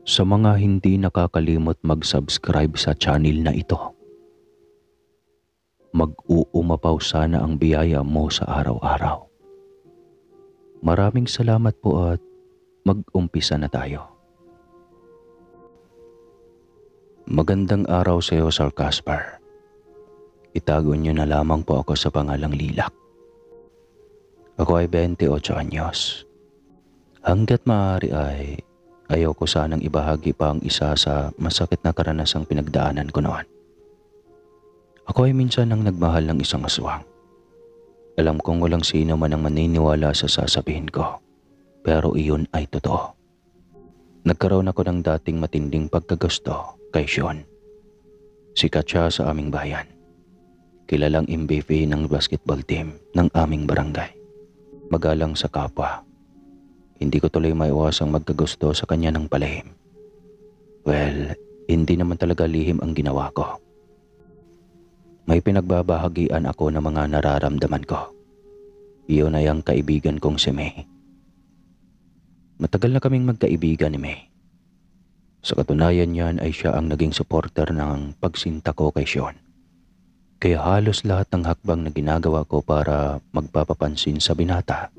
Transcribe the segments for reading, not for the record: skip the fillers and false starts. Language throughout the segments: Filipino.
Sa mga hindi nakakalimot mag-subscribe sa channel na ito, mag-uumapaw sana ang biyaya mo sa araw-araw. Maraming salamat po at mag-umpisa na tayo. Magandang araw sa iyo, Sir Casper. Itago niyo na lamang po ako sa pangalang Lilac. Ako ay 28 anyos. Hanggat maaari ay ayaw ko sanang ibahagi pa ang isa sa masakit na karanasang pinagdaanan ko noon. Ako ay minsan nang nagmahal ng isang aswang. Alam kong walang sino man ang maniniwala sa sasabihin ko, pero iyon ay totoo. Nagkaroon ako ng dating matinding pagkagusto kay Sean. Sikat siya sa aming bayan. Kilalang MVP ng basketball team ng aming barangay. Magalang sa kapwa. Hindi ko tuloy maiwasang magkagusto sa kanya ng palihim. Well, hindi naman talaga lihim ang ginawa ko. May pinagbabahagian ako ng mga nararamdaman ko. Iyon ay ang kaibigan kong si May. Matagal na kaming magkaibigan ni May. Sa katunayan niyan ay siya ang naging supporter ng pagsinta ko kay Sean. Kaya halos lahat ng hakbang na ginagawa ko para magpapapansin sa binata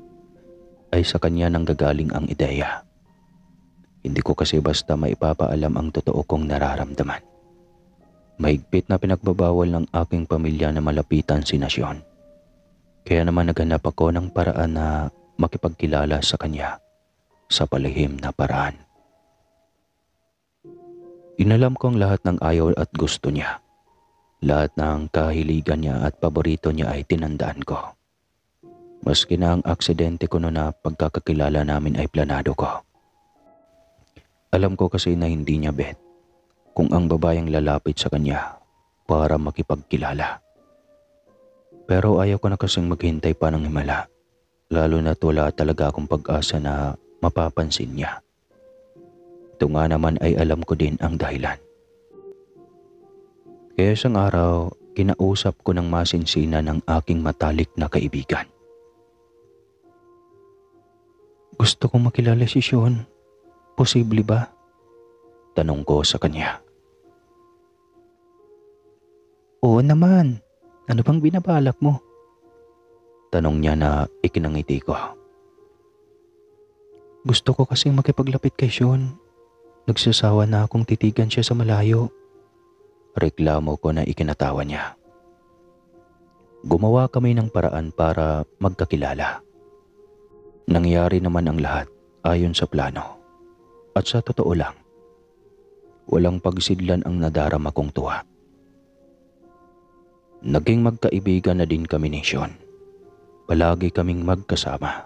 ay sa kanya nanggagaling ang ideya. Hindi ko kasi basta maipapaalam ang totoo kong nararamdaman. Mahigpit na pinagbabawal ng aking pamilya na malapitan si Sean. Kaya naman naghanap ako ng paraan na makipagkilala sa kanya sa palihim na paraan. Inalam ko ang lahat ng ayaw at gusto niya. Lahat ng kahiligan niya at paborito niya ay tinandaan ko. Maski na ang aksidente ko noon na pagkakakilala namin ay planado ko. Alam ko kasi na hindi niya bet kung ang babayang lalapit sa kanya para makipagkilala. Pero ayaw ko na kasing maghintay pa ng himala, lalo na't wala talaga akong pag-asa na mapapansin niya. Ito nga naman ay alam ko din ang dahilan. Kaya isang araw, kinausap ko ng masinsina ng aking matalik na kaibigan. Gusto kong makilala si Sean. Posible ba? Tanong ko sa kanya. Oo naman. Ano bang binabalak mo? Tanong niya na ikinangiti ko. Gusto ko kasing makipaglapit kay Sean. Nagsasawa na akong titigan siya sa malayo. Reklamo ko na ikinatawa niya. Gumawa kami ng paraan para magkakilala. Nangyari naman ang lahat ayon sa plano. At sa totoo lang, walang pagsidlan ang nadarama kong tuwa. Naging magkaibigan na din kami ni Sean. Palagi kaming magkasama.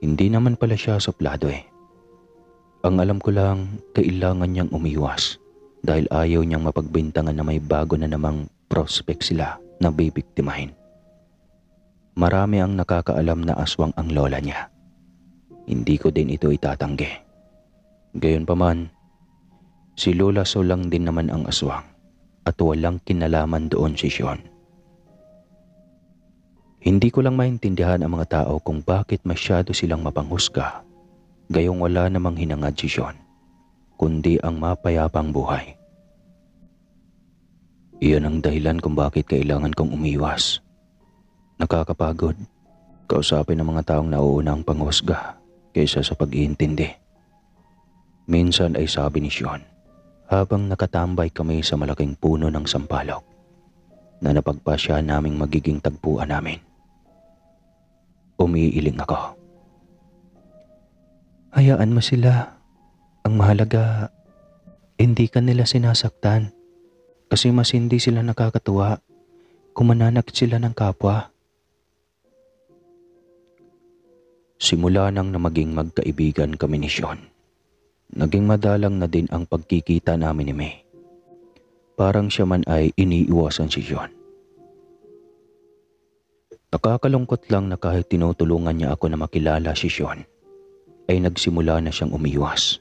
Hindi naman pala siya suplado eh. Ang alam ko lang, kailangan niyang umiwas dahil ayaw niyang mapagbintangan na may bago na namang prospect sila na bibiktimahin. Marami ang nakakaalam na aswang ang lola niya. Hindi ko din ito itatanggi. Gayunpaman, si Lola Sol lang din naman ang aswang at walang kinalaman doon si Sean. Hindi ko lang maintindihan ang mga tao kung bakit masyado silang mapanghusga, gayong wala namang hinangad si Sean, kundi ang mapayapang buhay. Iyon ang dahilan kung bakit kailangan kong umiwas. Nakakapagod, kausapin ng mga taong nauuna ang panghusga kaysa sa pag-iintindi. Minsan ay sabi ni Sean, habang nakatambay kami sa malaking puno ng sampalok, na napagpasya naming magiging tagpuan namin. Umiiling ako. Hayaan mo sila. Ang mahalaga, hindi ka nila sinasaktan. Kasi mas hindi sila nakakatuwa kung mananakit sila ng kapwa. Simula nang na maging magkaibigan kami ni Sean, naging madalang na din ang pagkikita namin ni May. Parang siya man ay iniiwasan si Sean. Nakakalungkot lang na kahit tinutulungan niya ako na makilala si Sean, ay nagsimula na siyang umiwas.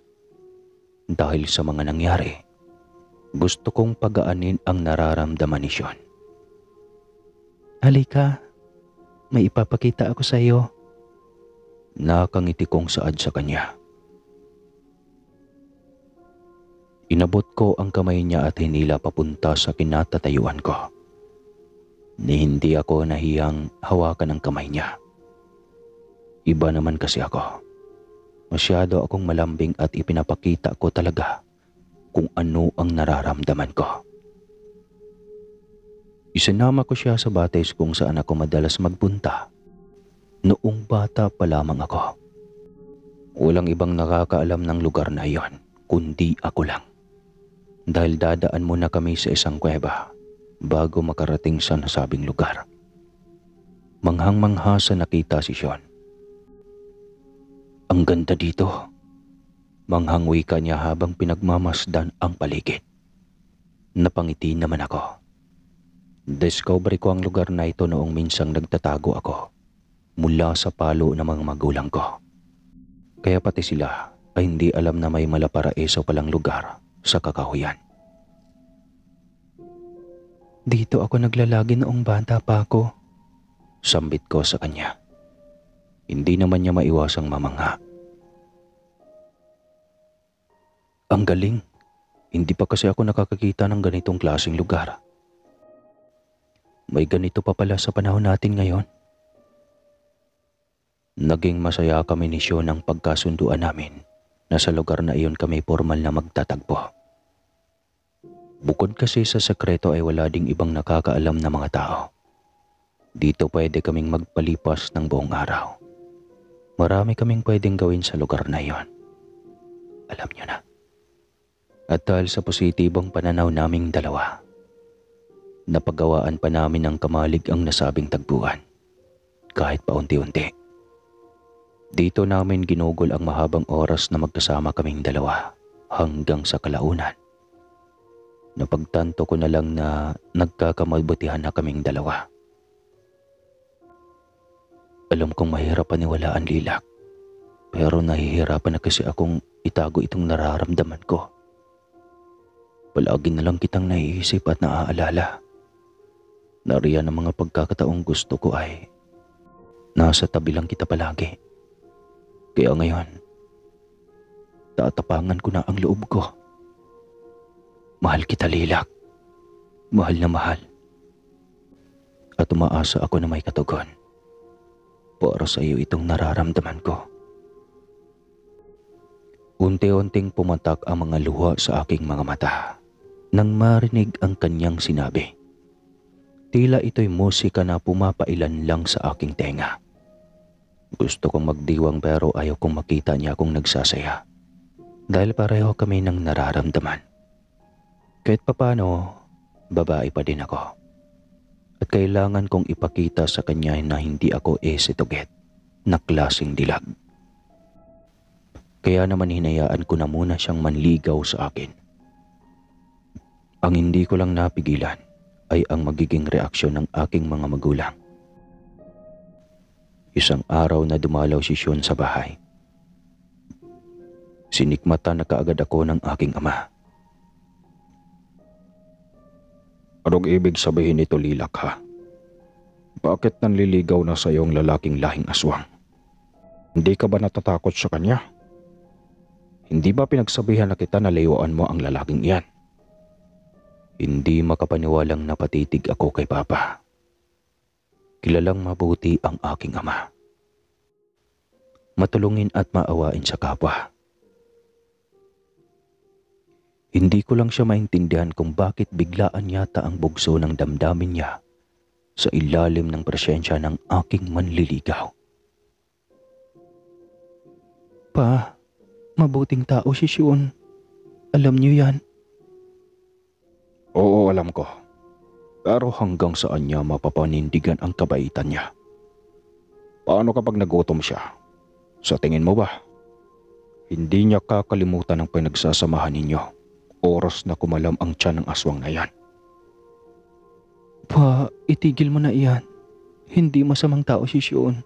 Dahil sa mga nangyari, gusto kong pagaanin ang nararamdaman ni Sean. Halika, may ipapakita ako sa iyo. Nakangiti kong saad sa kanya. Inabot ko ang kamay niya at hinila papunta sa kinatatayuan ko. Ni hindi ako nahiyang hawakan ang kamay niya. Iba naman kasi ako. Masyado akong malambing at ipinapakita ko talaga kung ano ang nararamdaman ko. Isinama ko siya sa batis kung saan ako madalas magpunta noong bata pa lamang ako. Walang ibang nakakaalam ng lugar na iyon kundi ako lang. Dahil dadaan muna kami sa isang kuweba bago makarating sa nasabing lugar. Manghang-mangha sa nakita si Sean. "Ang ganda dito," manghang wika niya habang pinagmamasdan ang paligid. Napangiti naman ako. Discovery ko ang lugar na ito noong minsang nagtatago ako mula sa palo ng mga magulang ko. Kaya pati sila ay hindi alam na may malaparaiso palang lugar sa Kakahuyan. "Dito ako naglalagi noong bata pa ako," sambit ko sa kanya. Hindi naman niya maiwasang mamangha. "Ang galing. Hindi pa kasi ako nakakakita ng ganitong klaseng lugar. May ganito pa pala sa panahon natin ngayon." Naging masaya kami ni Sean ng pagkasunduan namin na sa lugar na iyon kami formal na magtatagpo. Bukod kasi sa sekreto ay wala ding ibang nakakaalam na mga tao. Dito pwede kaming magpalipas ng buong araw. Marami kaming pwedeng gawin sa lugar na iyon. Alam niyo na. At dahil sa positibong pananaw naming dalawa, napagawaan pa namin ng kamalig ang nasabing tagpuan. Kahit paunti-unti. Dito namin ginugol ang mahabang oras na magkasama kaming dalawa hanggang sa kalaunan. Napagtanto ko na lang na nagkakamabutihan na kaming dalawa. Alam kong mahirap paniwalaan, Lilac, pero nahihirapan na kasi akong itago itong nararamdaman ko. Palagi na lang kitang naiisip at naaalala. Nariyan ang mga pagkakataong gusto ko ay nasa tabi lang kita palagi. Kaya ngayon, tatapangan ko na ang loob ko. Mahal kita, Lilac. Mahal na mahal. At umaasa ako na may katugon. Para sa iyo itong nararamdaman ko. Unti-unting pumatak ang mga luha sa aking mga mata nang marinig ang kanyang sinabi. Tila ito'y musika na pumapailan lang sa aking tenga. Gusto kong magdiwang pero ayaw kong makita niya akong nagsasaya. Dahil pareho kami ng nararamdaman. Kahit papano, babae pa din ako. At kailangan kong ipakita sa kanya na hindi ako esituget na klaseng dilag. Kaya naman hinayaan ko na muna siyang manligaw sa akin. Ang hindi ko lang napigilan ay ang magiging reaksyon ng aking mga magulang. Isang araw na dumalaw si Sean sa bahay. Sinikmatan na kaagad ako ng aking ama. Anong ibig sabihin nito, Lilac, ha? Bakit nanliligaw na sa iyong lalaking lahing aswang? Hindi ka ba natatakot sa kanya? Hindi ba pinagsabihan na kita na layuan mo ang lalaking iyan? Hindi makapaniwalang napatitig ako kay Papa. Kilalang mabuti ang aking ama. Matulungin at maawain sa kapwa. Hindi ko lang siya maintindihan kung bakit biglaan yata ang bugso ng damdamin niya sa ilalim ng presensya ng aking manliligaw. Pa, mabuting tao si Sean. Alam niyo yan. Oo, alam ko. Pero hanggang saan niya mapapanindigan ang kabaitan niya? Paano kapag nagutom siya? Sa tingin mo ba? Hindi niya kakalimutan ang pinagsasamahan ninyo. Oras na kumalam ang tiyan ng aswang na yan. Pa, itigil mo na iyan. Hindi masamang tao si Sean.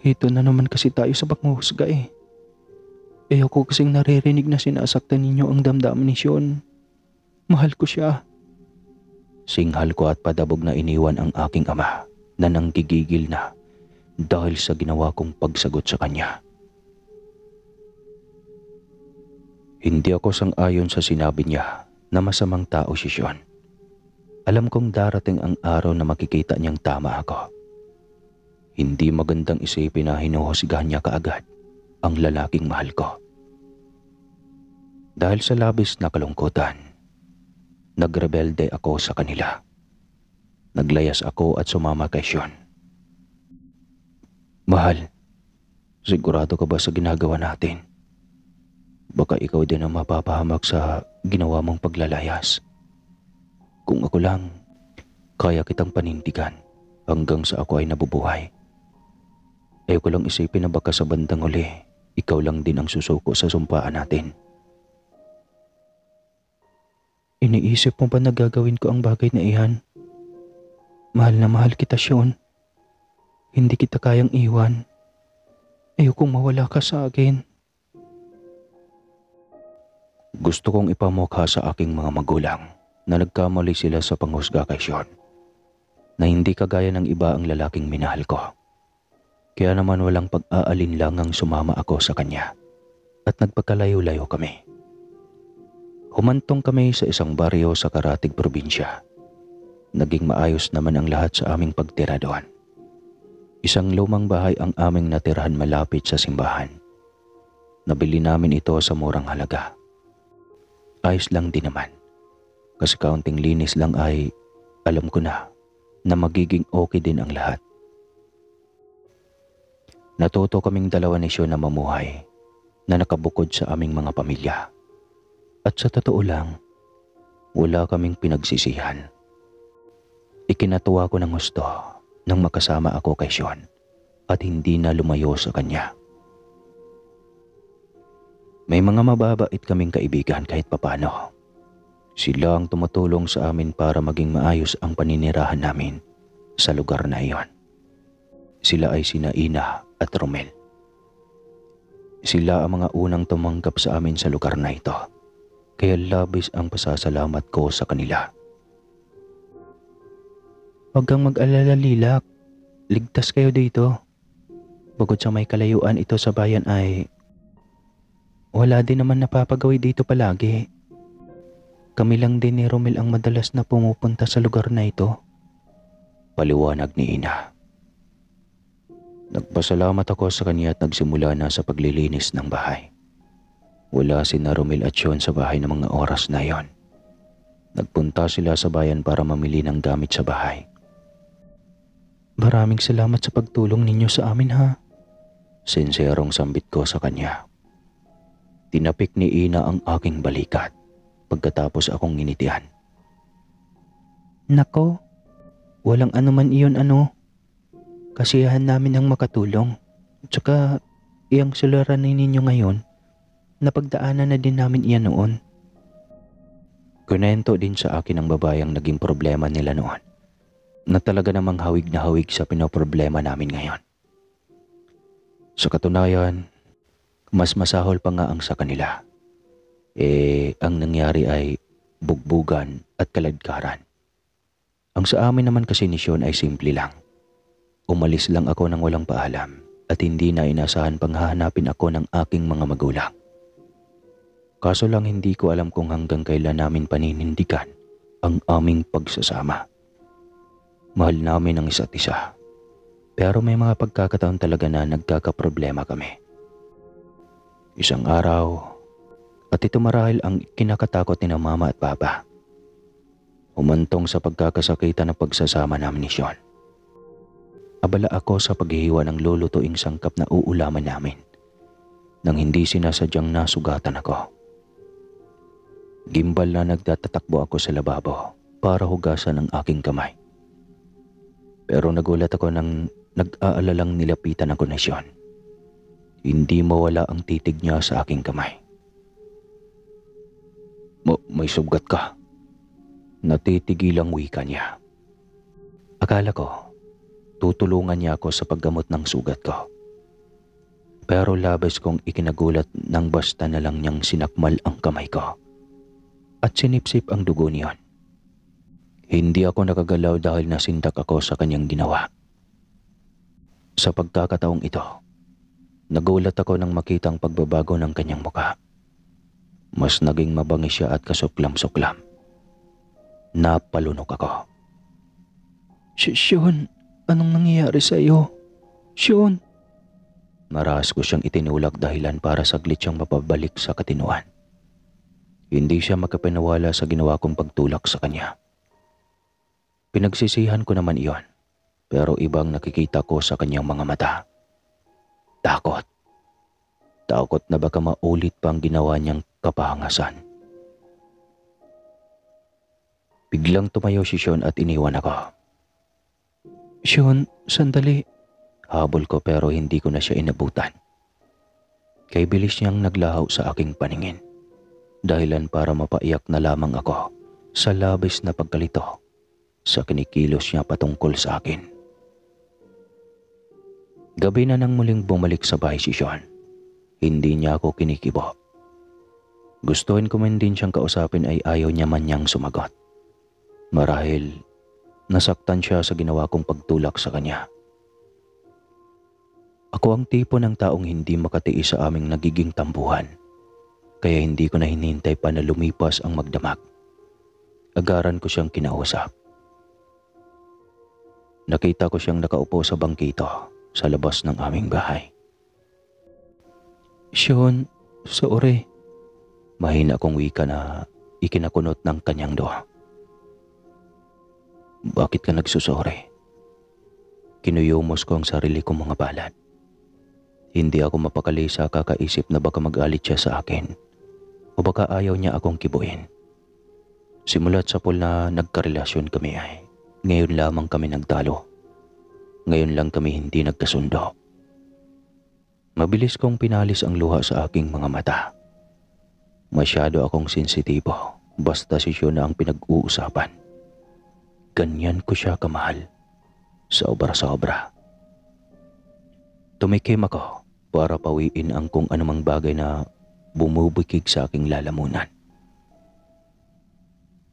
Ito na naman kasi tayo sa panghuhusga eh. Ako kasing naririnig na sinasaktan ninyo ang damdamin ni Sean. Mahal ko siya. Singhal ko at padabog na iniwan ang aking ama na nanggigigil na dahil sa ginawa kong pagsagot sa kanya. Hindi ako sang-ayon sa sinabi niya na masamang tao si Sean. Alam kong darating ang araw na makikita niyang tama ako. Hindi magandang isipin na hinuhusgahan niya kaagad ang lalaking mahal ko. Dahil sa labis na kalungkutan, nagrebelde ako sa kanila. Naglayas ako at sumama kay Sean. Mahal, sigurado ka ba sa ginagawa natin? Baka ikaw din ang mapapahamak sa ginawa mong paglalayas. Kung ako lang, kaya kitang panindigan hanggang sa ako ay nabubuhay. Ayoko lang isipin na baka sa bandang huli, ikaw lang din ang susuko sa sumpaan natin. Iniisip mo ba na gagawin ko ang bagay na iyan? Mahal na mahal kita, Sean. Hindi kita kayang iwan. Ayokong mawala ka sa akin. Gusto kong ipamukha sa aking mga magulang na nagkamali sila sa panghusga kay Sean, na hindi kagaya ng iba ang lalaking minahal ko. Kaya naman walang pag-aalinlangang sumama ako sa kanya at nagpagkalayo-layo kami. Humantong kami sa isang baryo sa Karatig probinsya. Naging maayos naman ang lahat sa aming pagtira doon. Isang lumang bahay ang aming natirahan malapit sa simbahan. Nabili namin ito sa murang halaga. Ayos lang din naman. Kasi kaunting linis lang ay alam ko na magiging okay din ang lahat. Natuto kaming dalawa ni Sean na mamuhay na nakabukod sa aming mga pamilya. At sa totoo lang, wala kaming pinagsisihan. Ikinatuwa ko ng gusto nang makasama ako kay Sean at hindi na lumayo sa kanya. May mga mababait kaming kaibigan kahit papano. Sila ang tumutulong sa amin para maging maayos ang paninirahan namin sa lugar na iyon. Sila ay sina Ina at Romel. Sila ang mga unang tumanggap sa amin sa lugar na ito. Kaya labis ang pasasalamat ko sa kanila. Huwag kang mag-alala, Lilac. Ligtas kayo dito. Bukod sa may kalayuan ito sa bayan ay wala din naman napapagawi dito palagi. Kami lang din ni Romel ang madalas na pumupunta sa lugar na ito. Paliwanag ni Ina. Nagpasalamat ako sa kanya at nagsimula na sa paglilinis ng bahay. Wala sina Romel at Sean sa bahay ng mga oras na yon. Nagpunta sila sa bayan para mamili ng gamit sa bahay. Maraming salamat sa pagtulong ninyo sa amin, ha? Sinserong sambit ko sa kanya. Tinapik ni Ina ang aking balikat pagkatapos akong nginitian. Nako, walang anuman iyon Kasiyahan namin ang makatulong. Tsaka iyang suliranin ninyo ngayon, napagdaanan na din namin iyan noon. Kunento din sa akin ng babayang naging problema nila noon, na talaga namang hawig na hawig sa pinoproblema namin ngayon. Sa katunayan, mas masahol pa nga ang sa kanila. Ang nangyari ay bugbugan at kaladkaran. Ang sa amin naman kasi ni Sean ay simple lang. Umalis lang ako nang walang paalam at hindi na inasahan pang hahanapin ako ng aking mga magulang. Kaso lang hindi ko alam kung hanggang kailan namin paninindigan ang aming pagsasama. Mahal namin ang isa't isa. Pero may mga pagkakataon talaga na nagkakaproblema kami. Isang araw, at ito marahil ang kinakatakot ni na mama at papa. Humantong sa pagkakasakitan ng pagsasama namin ni Sean. Abala ako sa paghihiwa ng lulutuing sangkap na uulaman namin nang hindi sinasadyang nasugatan ako. Gimbal na nagtatatakbo ako sa lababo para hugasan ang aking kamay. Pero nagulat ako nang nag-aalalang nilapitan ako ni Sean. Hindi mawala ang titig niya sa aking kamay. May sugat ka. Natitigilang wika niya. Akala ko, tutulungan niya ako sa paggamot ng sugat ko. Pero labis kong ikinagulat nang basta na lang niyang sinakmal ang kamay ko at sinipsip ang dugo niyon. Hindi ako nakagalaw dahil nasindak ako sa kanyang ginawa. Sa pagkakataong ito, nagulat ako nang makitang pagbabago ng kanyang mukha. Mas naging mabangis siya at kasuklam-suklam. Napalunok ako. Sean, anong nangyayari sa iyo? Sean! Maraas ko siyang itinulak dahilan para saglit siyang mapabalik sa katinuan. Hindi siya makapaniwala sa ginawa kong pagtulak sa kanya. Pinagsisihan ko naman iyon, pero ibang nakikita ko sa kanyang mga mata. Takot. Takot na baka maulit pa ang ginawa niyang kapahangasan. Biglang tumayo si Sean at iniwan ako. Sean, sandali. Habol ko pero hindi ko na siya inabutan. Kay bilis niyang naglahaw sa aking paningin. Dahilan para mapaiyak na lamang ako sa labis na pagkalito sa kinikilos niya patungkol sa akin. Gabi na nang muling bumalik sa bahay si Sean. Hindi niya ako kinikibo. Gustuhin ko man din siyang kausapin ay ayaw niya man niyang sumagot. Marahil nasaktan siya sa ginawa kong pagtulak sa kanya. Ako ang tipo ng taong hindi makatiis sa aming nagiging tampuhan. Kaya hindi ko na hinintay pa na lumipas ang magdamag. Agaran ko siyang kinausap. Nakita ko siyang nakaupo sa bangkito sa labas ng aming bahay. Sean, sorry. Mahina akong wika na ikinakunot ng kanyang doha. Bakit ka nagsusori? Kinuyumos ko ang sarili kong mga balat. Hindi ako mapakali sa kakaisip na baka mag-alit siya sa akin o baka ayaw niya akong kibuin. Simulat sa pool na nagkarelasyon kami ay ngayon lamang kami nagtalo. Ngayon lang kami hindi nagkasundo. Mabilis kong pinalis ang luha sa aking mga mata. Masyado akong sensitibo basta si Sean na ang pinag-uusapan. Ganyan ko siya kamahal. Sobra-sobra. Tumikim ako para pawiin ang kung anumang bagay na bumubukig sa aking lalamunan.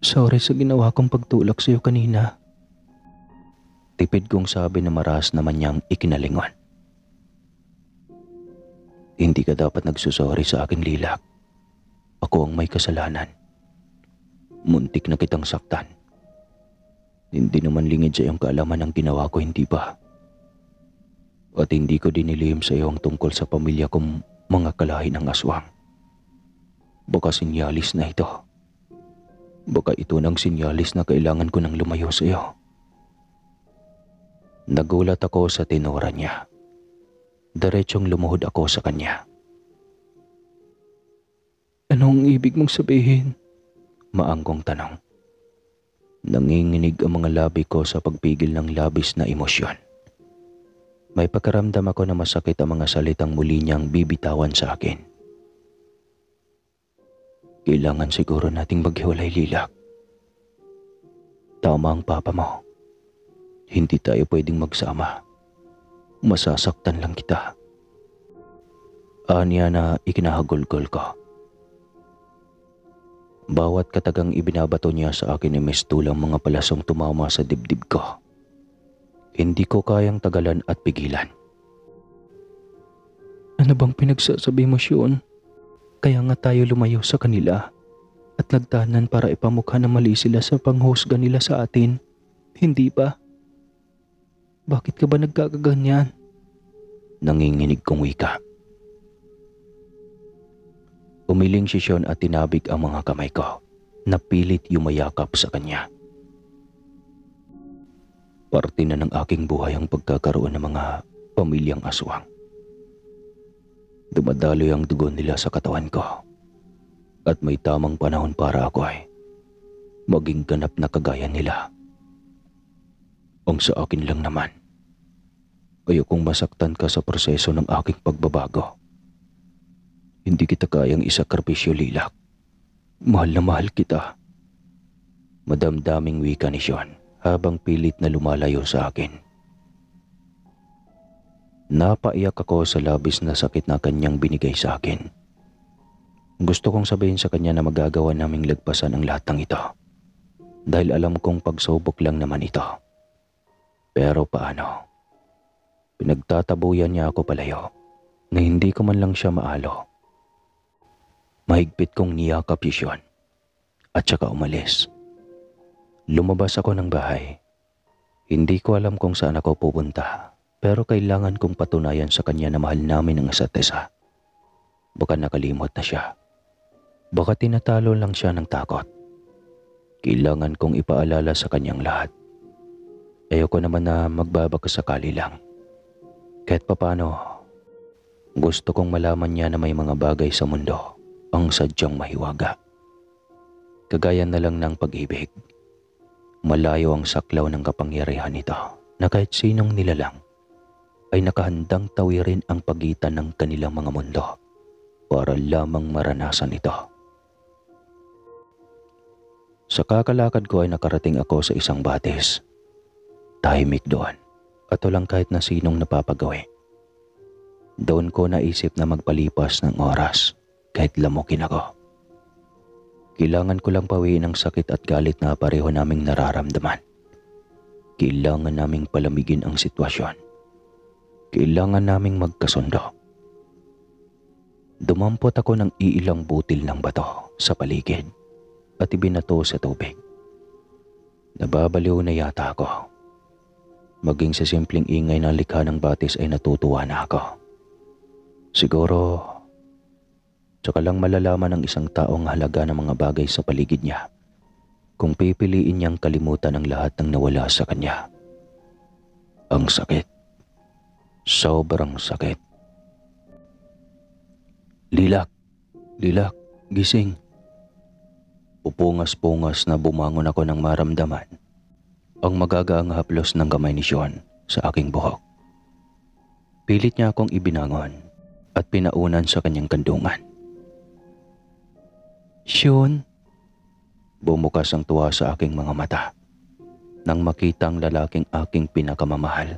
Sorry sa ginawa kong pagtulak sa iyo kanina. Tipid kong sabi na maras naman niyang ikinalingon. Hindi ka dapat nagsusori sa aking Lilac. Ako ang may kasalanan. Muntik na kitang saktan. Hindi naman lingid sa iyong kaalaman ang ginawa ko, hindi ba? At hindi ko dinilihim sa iyo ang tungkol sa pamilya kong mga kalahi ng aswang. Baka sinyalis na ito. Baka ito ng sinyalis na kailangan ko nang lumayo sa iyo. Nagulat ako sa tinura niya. Diretsyong lumuhod ako sa kanya. Anong ibig mong sabihin? Maanggong tanong. Nanginginig ang mga labi ko sa pagpigil ng labis na emosyon. May pagkaramdam ako na masakit ang mga salitang muli niyang bibitawan sa akin. Kailangan siguro nating maghiwalay, Lilac. Tama ang papa mo. Hindi tayo pwedeng magsama. Masasaktan lang kita. Anya na ikinahagulgol ko. Bawat katagang ibinabato niya sa akin ay mistulang mga palasong tumama sa dibdib ko. Hindi ko kayang tagalan at pigilan. Ano bang pinagsasabi mo, Sean? Kaya nga tayo lumayo sa kanila at nagtahanan para ipamukha na mali sila sa panghusga nila sa atin. Hindi ba? Bakit ka ba nagkakaganyan? Nanginginig kong wika. Umiling si Sean at tinabig ang mga kamay ko. Napilit yumayakap sa kanya. Parte na ng aking buhay ang pagkakaroon ng mga pamilyang aswang. Dumadaloy ang dugo nila sa katawan ko. At may tamang panahon para ako ay maging ganap na kagaya nila. Ang sa akin lang naman, ayokong masaktan ka sa proseso ng aking pagbabago. Hindi kita kayang isakripisyo, Lilac. Mahal na mahal kita. Madamdaming wika ni Sean habang pilit na lumalayo sa akin. Napaiyak ako sa labis na sakit na kanyang binigay sa akin. Gusto kong sabihin sa kanya na magagawa naming lagpasan ang lahat ng ito. Dahil alam kong pagsubok lang naman ito. Pero paano? Pinagtatabuyan niya ako palayo na hindi ko man lang siya maalo. Mahigpit kong niyakap yun at saka umalis. Lumabas ako ng bahay. Hindi ko alam kung saan ako pupunta, pero kailangan kong patunayan sa kanya na mahal namin ang isa't isa. Baka nakalimot na siya. Baka tinatalo lang siya ng takot. Kailangan kong ipaalala sa kanyang lahat. Ayoko naman na magbabakasakali lang. Kahit papano, gusto kong malaman niya na may mga bagay sa mundo ang sadyang mahiwaga. Kagaya na lang ng pag-ibig. Malayo ang saklaw ng kapangyarihan nito na kahit sinong nilalang ay nakahandang tawirin ang pagitan ng kanilang mga mundo para lamang maranasan ito. Sa kakalakad ko ay nakarating ako sa isang batis. Tahimik doon at walang kahit na sinong napapagawi. Doon ko naisip na magpalipas ng oras kahit lamukin ako. Kailangan ko lang pawiin ang sakit at galit na pareho naming nararamdaman. Kailangan naming palamigin ang sitwasyon. Kailangan naming magkasundo. Dumampot ako ng iilang butil ng bato sa paligid at ibinato sa tubig. Nababaliw na yata ako. Maging sa simpleng ingay ng likha ng batis ay natutuwa na ako. Siguro, tsaka lang malalaman ng isang taong halaga ng mga bagay sa paligid niya kung pipiliin niyang kalimutan ang lahat ng nawala sa kanya. Ang sakit. Sobrang sakit. Lilak, Lilak, gising. Upungas-pungas na bumangon ako nang maramdaman ang magagaang haplos ng kamay ni Sean sa aking buhok. Pilit niya akong ibinangon at pinaunan sa kanyang kandungan. Sean, bumukas ang tuwa sa aking mga mata nang makita ang lalaking aking pinakamamahal.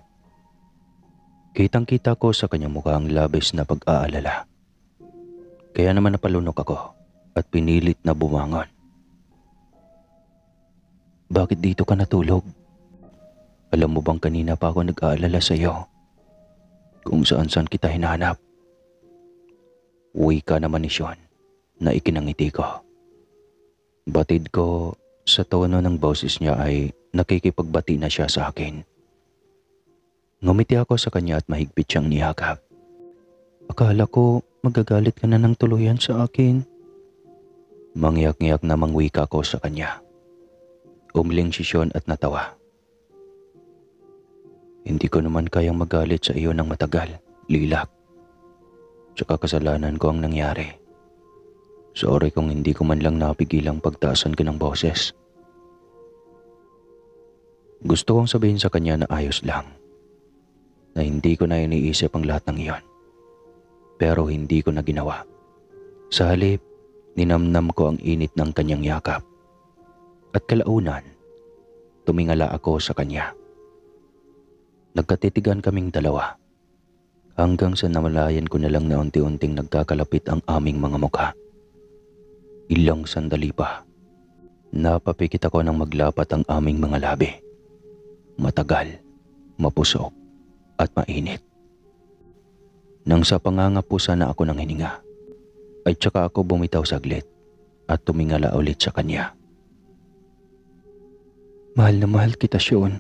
Kitang-kita ko sa kanyang mukha ang labis na pag-aalala. Kaya naman napalunok ako at pinilit na bumangon. Bakit dito ka natulog? Alam mo bang kanina pa ako nag-aalala sa iyo? Kung saan-saan kita hinahanap. Uwi ka naman ni Sean na ikinangiti ko. Batid ko sa tono ng boses niya ay nakikipagbati na siya sa akin. Ngumiti ako sa kanya at mahigpit siyang niyakap. Akala ko magagalit ka na ng tuluyan sa akin. Mangyak-ngyak na mangwika ko sa kanya. Umling si Sean at natawa. Hindi ko naman kayang magalit sa iyo ng matagal, Lilak. Tsaka kasalanan ko ang nangyari. Sorry kung hindi ko man lang napigilang pagtaasan ka ng boses. Gusto kong sabihin sa kanya na ayos lang. Na hindi ko na iniisip ang lahat ng iyon. Pero hindi ko na ginawa. Sa halip, ninamnam ko ang init ng kanyang yakap. At kalaunan, tumingala ako sa kanya. Nagkatitigan kaming dalawa. Hanggang sa namalayan ko na lang na unti-unting nagkakalapit ang aming mga mukha. Ilang sandali pa, napapikit ako nang maglapat ang aming mga labi. Matagal, mapusok, at mainit. Nang sa pangangapusan na ako ng hininga, ay tsaka ako bumitaw saglit at tumingala ulit sa kanya. Mahal na mahal kita, Sean.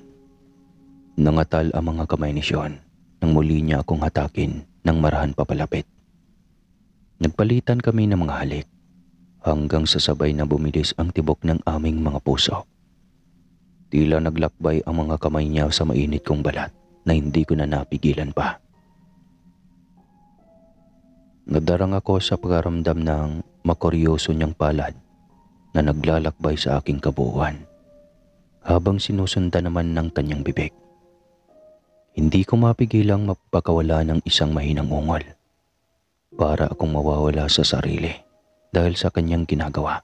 Nangatal ang mga kamay ni Sean nang muli niya akong hatakin ng marahan papalapit. Nagpalitan kami ng mga halik hanggang sa sabay na bumilis ang tibok ng aming mga puso. Tila naglakbay ang mga kamay niya sa mainit kong balat na hindi ko na napigilan pa. Nadarang ako sa pagkaramdam ng makuryoso niyang palad na naglalakbay sa aking kabuuan habang sinusundan naman ng kanyang bibig. Hindi ko mapigilang mapakawala ng isang mahinang ungol para akong mawawala sa sarili dahil sa kanyang ginagawa.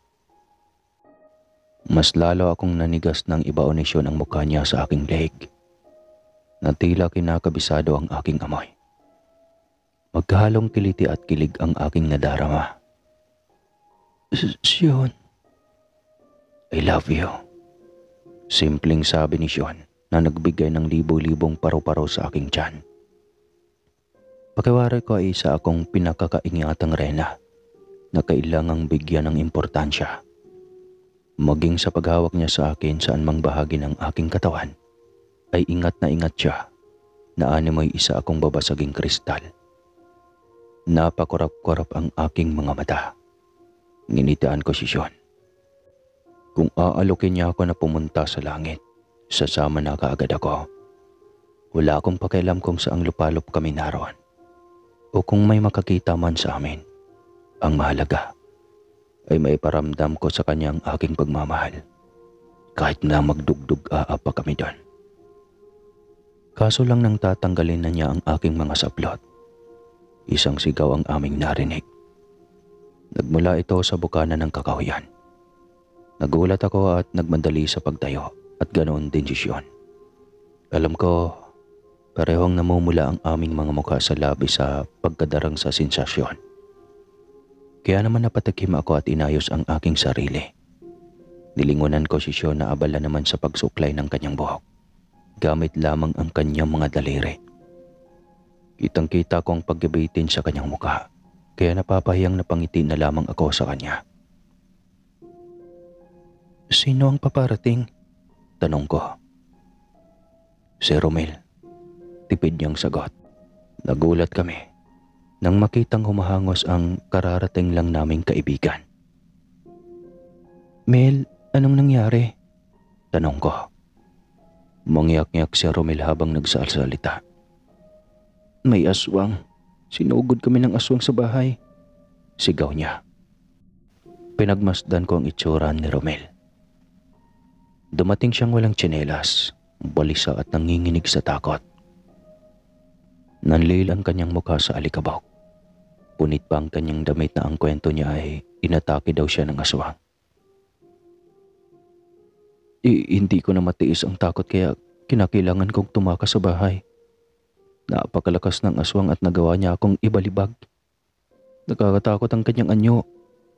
Mas lalo akong nanigas ng ibaonisyon ang mukha niya sa aking leeg na tila kinakabisado ang aking amoy. Magkahalong kiliti at kilig ang aking nadarama. Sean, I love you. Simpleng sabi ni Sean na nagbigay ng libo-libong paru-paro sa aking tiyan. Pakiwari ko ay isa akong pinakakaingatang rena na kailangang bigyan ng importansya. Maging sa paghawak niya sa akin saan mang bahagi ng aking katawan, ay ingat siya na animoy isa akong babasaging kristal. Napakurap-kurap ang aking mga mata. Nginitaan ko si Sean. Kung aalokin niya ako na pumunta sa langit, sasama na kaagad ako. Wala akong pakialam kung saang lupalop kami naroon o kung may makakita man sa amin. Ang mahalaga ay maiparamdam ko sa kanya ang aking pagmamahal kahit na magdugdug-aa pa kami doon. Kaso lang nang tatanggalin na niya ang aking mga saplot, isang sigaw ang aming narinig. Nagmula ito sa bukana ng kakahuyan. Nagulat ako at nagmadali sa pagtayo at ganoon din si Sean. Alam ko, parehong namumula ang aming mga mukha sa labi sa pagkadarang sa sensasyon. Kaya naman napatakim ako at inayos ang aking sarili. Nilingunan ko si Sean na abala naman sa pagsuklay ng kanyang buhok, gamit lamang ang kanyang mga daliri. Kitang-kita ko ang paggabitin sa kanyang mukha, kaya napapahiyang napangiti na lamang ako sa kanya. Sino ang paparating? Tanong ko. Si Romel. Tipid niyang sagot. Nagulat kami nang makitang humahangos ang kararating lang naming kaibigan. Mel, anong nangyari? Tanong ko. Mangyak-ngyak si Romel habang nagsasalita. May aswang. Sinugod kami ng aswang sa bahay. Sigaw niya. Pinagmasdan ko ang itsura ni Romel. Dumating siyang walang tsinelas, balisa at nanginginig sa takot. Nanlil ang kanyang mukha sa alikabok. Punit pa ang kanyang damit na ang kwento niya ay inatake daw siya ng aswang. Hindi ko na matiis ang takot kaya kinakailangan kong tumakas sa bahay. Napakalakas ng aswang at nagawa niya akong ibalibag. Nakakatakot ang kanyang anyo,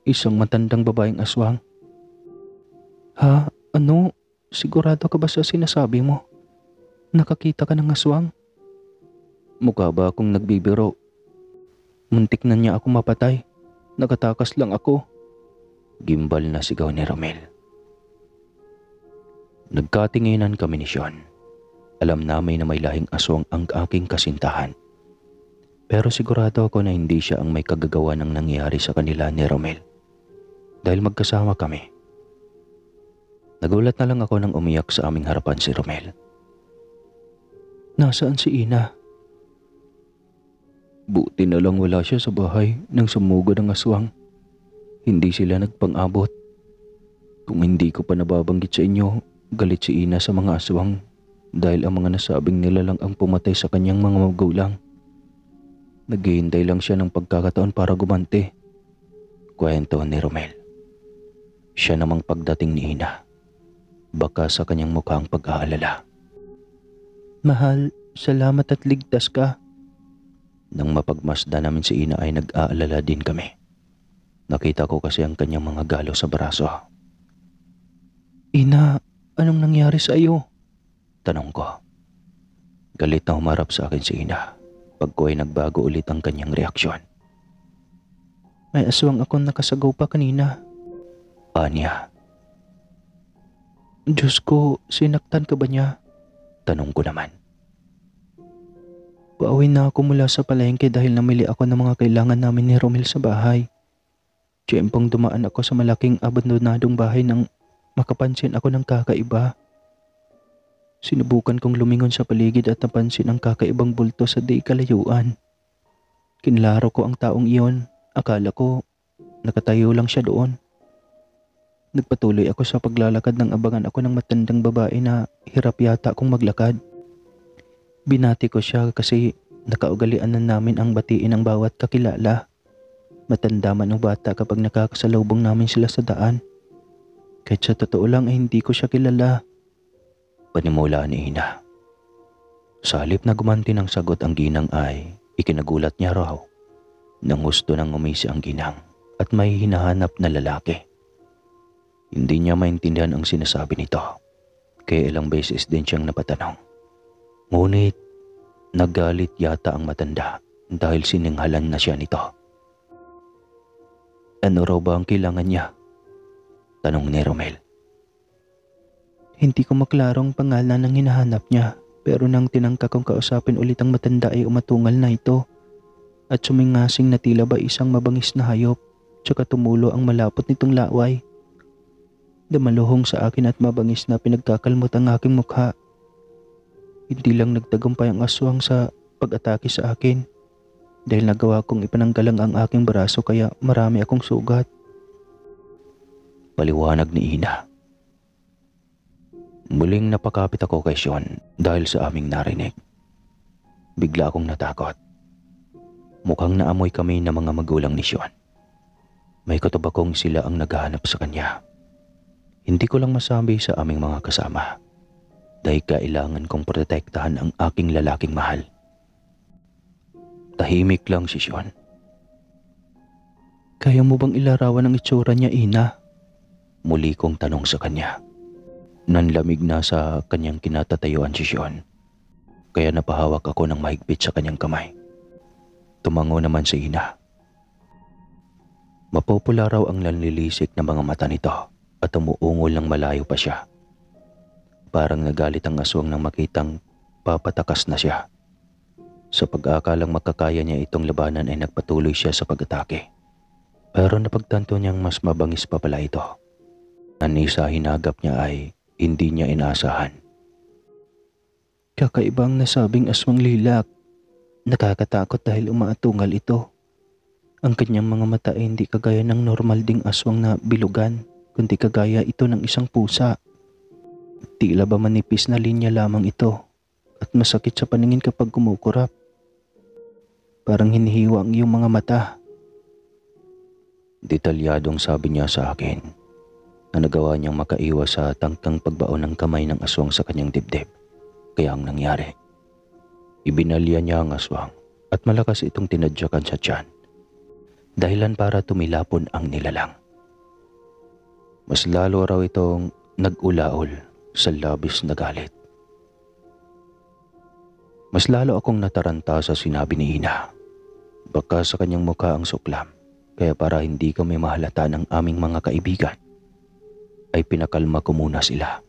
isang matandang babaeng aswang. Ha? Ano? Sigurado ka ba sa sinasabi mo? Nakakita ka ng aswang? Mukha ba akong nagbibiro? Muntik na niya ako mapatay. Nakatakas lang ako. Gimbal na sigaw ni Romel. Nagkatinginan kami ni Sean. Alam namin na may lahing aswang ang aking kasintahan. Pero sigurado ako na hindi siya ang may kagagawa ng nangyari sa kanila ni Romel. Dahil magkasama kami. Nagulat na lang ako nang umiyak sa aming harapan si Romel. Nasaan si Ina? Buti na lang wala siya sa bahay nang sumugod ang aswang. Hindi sila nagpang-abot. Kung hindi ko pa nababanggit sa inyo, galit si Ina sa mga aswang dahil ang mga nasabing nila lang ang pumatay sa kanyang mga magulang. Naghihintay lang siya ng pagkakataon para gumanti. Kwento ni Romel. Siya namang pagdating ni Ina, baka sa kanyang mukhang pag-aalala. Mahal, salamat at ligtas ka. Nang mapagmasda namin si Ina ay nag-aalala din kami. Nakita ko kasi ang kanyang mga galo sa braso. Ina, anong nangyari sa iyo? Tanong ko. Galit na humarap sa akin si Ina. Pag ko ay nagbago ulit ang kanyang reaksyon. May aswang akong nakasagaw pa kanina. Anya. Diyos ko, sinaktan ka ba niya? Tanong ko naman. Pauwi na ako mula sa palengke dahil namili ako ng mga kailangan namin ni Romel sa bahay. Tiyempong dumaan ako sa malaking abandonadong bahay nang makapansin ako ng kakaiba. Sinubukan kong lumingon sa paligid at napansin ang kakaibang bulto sa di kalayuan. Kinlaro ko ang taong iyon. Akala ko nakatayo lang siya doon. Nagpatuloy ako sa paglalakad nang abangan ako ng matandang babae na hirap yata akong maglakad. Binati ko siya kasi nakaugalian na namin ang batiin ng bawat kakilala. Matanda man ang bata kapag nakakasalubong namin sila sa daan. Kahit sa totoo lang ay hindi ko siya kilala. Panimula ni Ina. Sa halip na gumanti ng sagot ang ginang ay ikinagulat niya raw nang gusto nang umisi ang ginang at may hinahanap na lalaki. Hindi niya maintindihan ang sinasabi nito, kaya ilang beses din siyang napatanong. Ngunit nagalit yata ang matanda dahil sininghalan na siya nito. Ano raw ba ang kailangan niya? Tanong ni Romel. Hindi ko maklaro ang pangalan ng hinahanap niya, pero nang tinangka kong kausapin ulit ang matanda ay umatungal na ito at sumingasing na tila ba isang mabangis na hayop, tsaka tumulo ang malapot nitong laway. Damaluhong sa akin at mabangis na pinagkakalmot ang aking mukha. Hindi lang nagtagumpay ang aswang sa pag-atake sa akin dahil nagawa kong ipananggalang ang aking braso kaya marami akong sugat. Paliwanag ni Ina. Muling napakapit ako kay Sean dahil sa aming narinig. Bigla akong natakot. Mukhang naamoy kami ng mga magulang ni Sean. May kutob akong sila ang naghahanap sa kanya. Hindi ko lang masabi sa aming mga kasama dahil kailangan kong protektahan ang aking lalaking mahal. Tahimik lang si Sean. Kaya mo bang ilarawan ang itsura niya, Ina? Muli kong tanong sa kanya. Nanlamig na sa kanyang kinatatayuan si Sean, kaya napahawak ako ng mahigpit sa kanyang kamay. Tumango naman si Ina. Mapupula raw ang nanlilisik na mga mata nito at umuungol ng malayo pa siya. Parang nagalit ang aswang nang makitang papatakas na siya. Sa pag-aakalang makakaya niya itong labanan ay nagpatuloy siya sa pag-atake. Pero napagtanto niyang mas mabangis pa pala ito. Ani sa hinagap niya ay hindi niya inaasahan. Kakaibang nasabing aswang lilak. Nakakatakot dahil umaatungal ito. Ang kanyang mga mata ay hindi kagaya ng normal ding aswang na bilugan, kundi kagaya ito ng isang pusa. Tila ba manipis na linya lamang ito at masakit sa paningin kapag kumukurap. Parang hinihiwa ang iyong mga mata. Detalyadong sabi niya sa akin na nagawa niyang makaiwas sa tangkang pagbaon ng kamay ng aswang sa kanyang dibdib. Kaya ang nangyari, ibinalya niya ang aswang at malakas itong tinadyakan sa tiyan. Dahilan para tumilapon ang nilalang. Mas lalo raw itong nag-ulaol sa labis na galit. Mas lalo akong nataranta sa sinabi ni Ina. Baka sa kanyang mukha ang suklam, kaya para hindi kami mahalata ng aming mga kaibigan, ay pinakalma ko muna sila.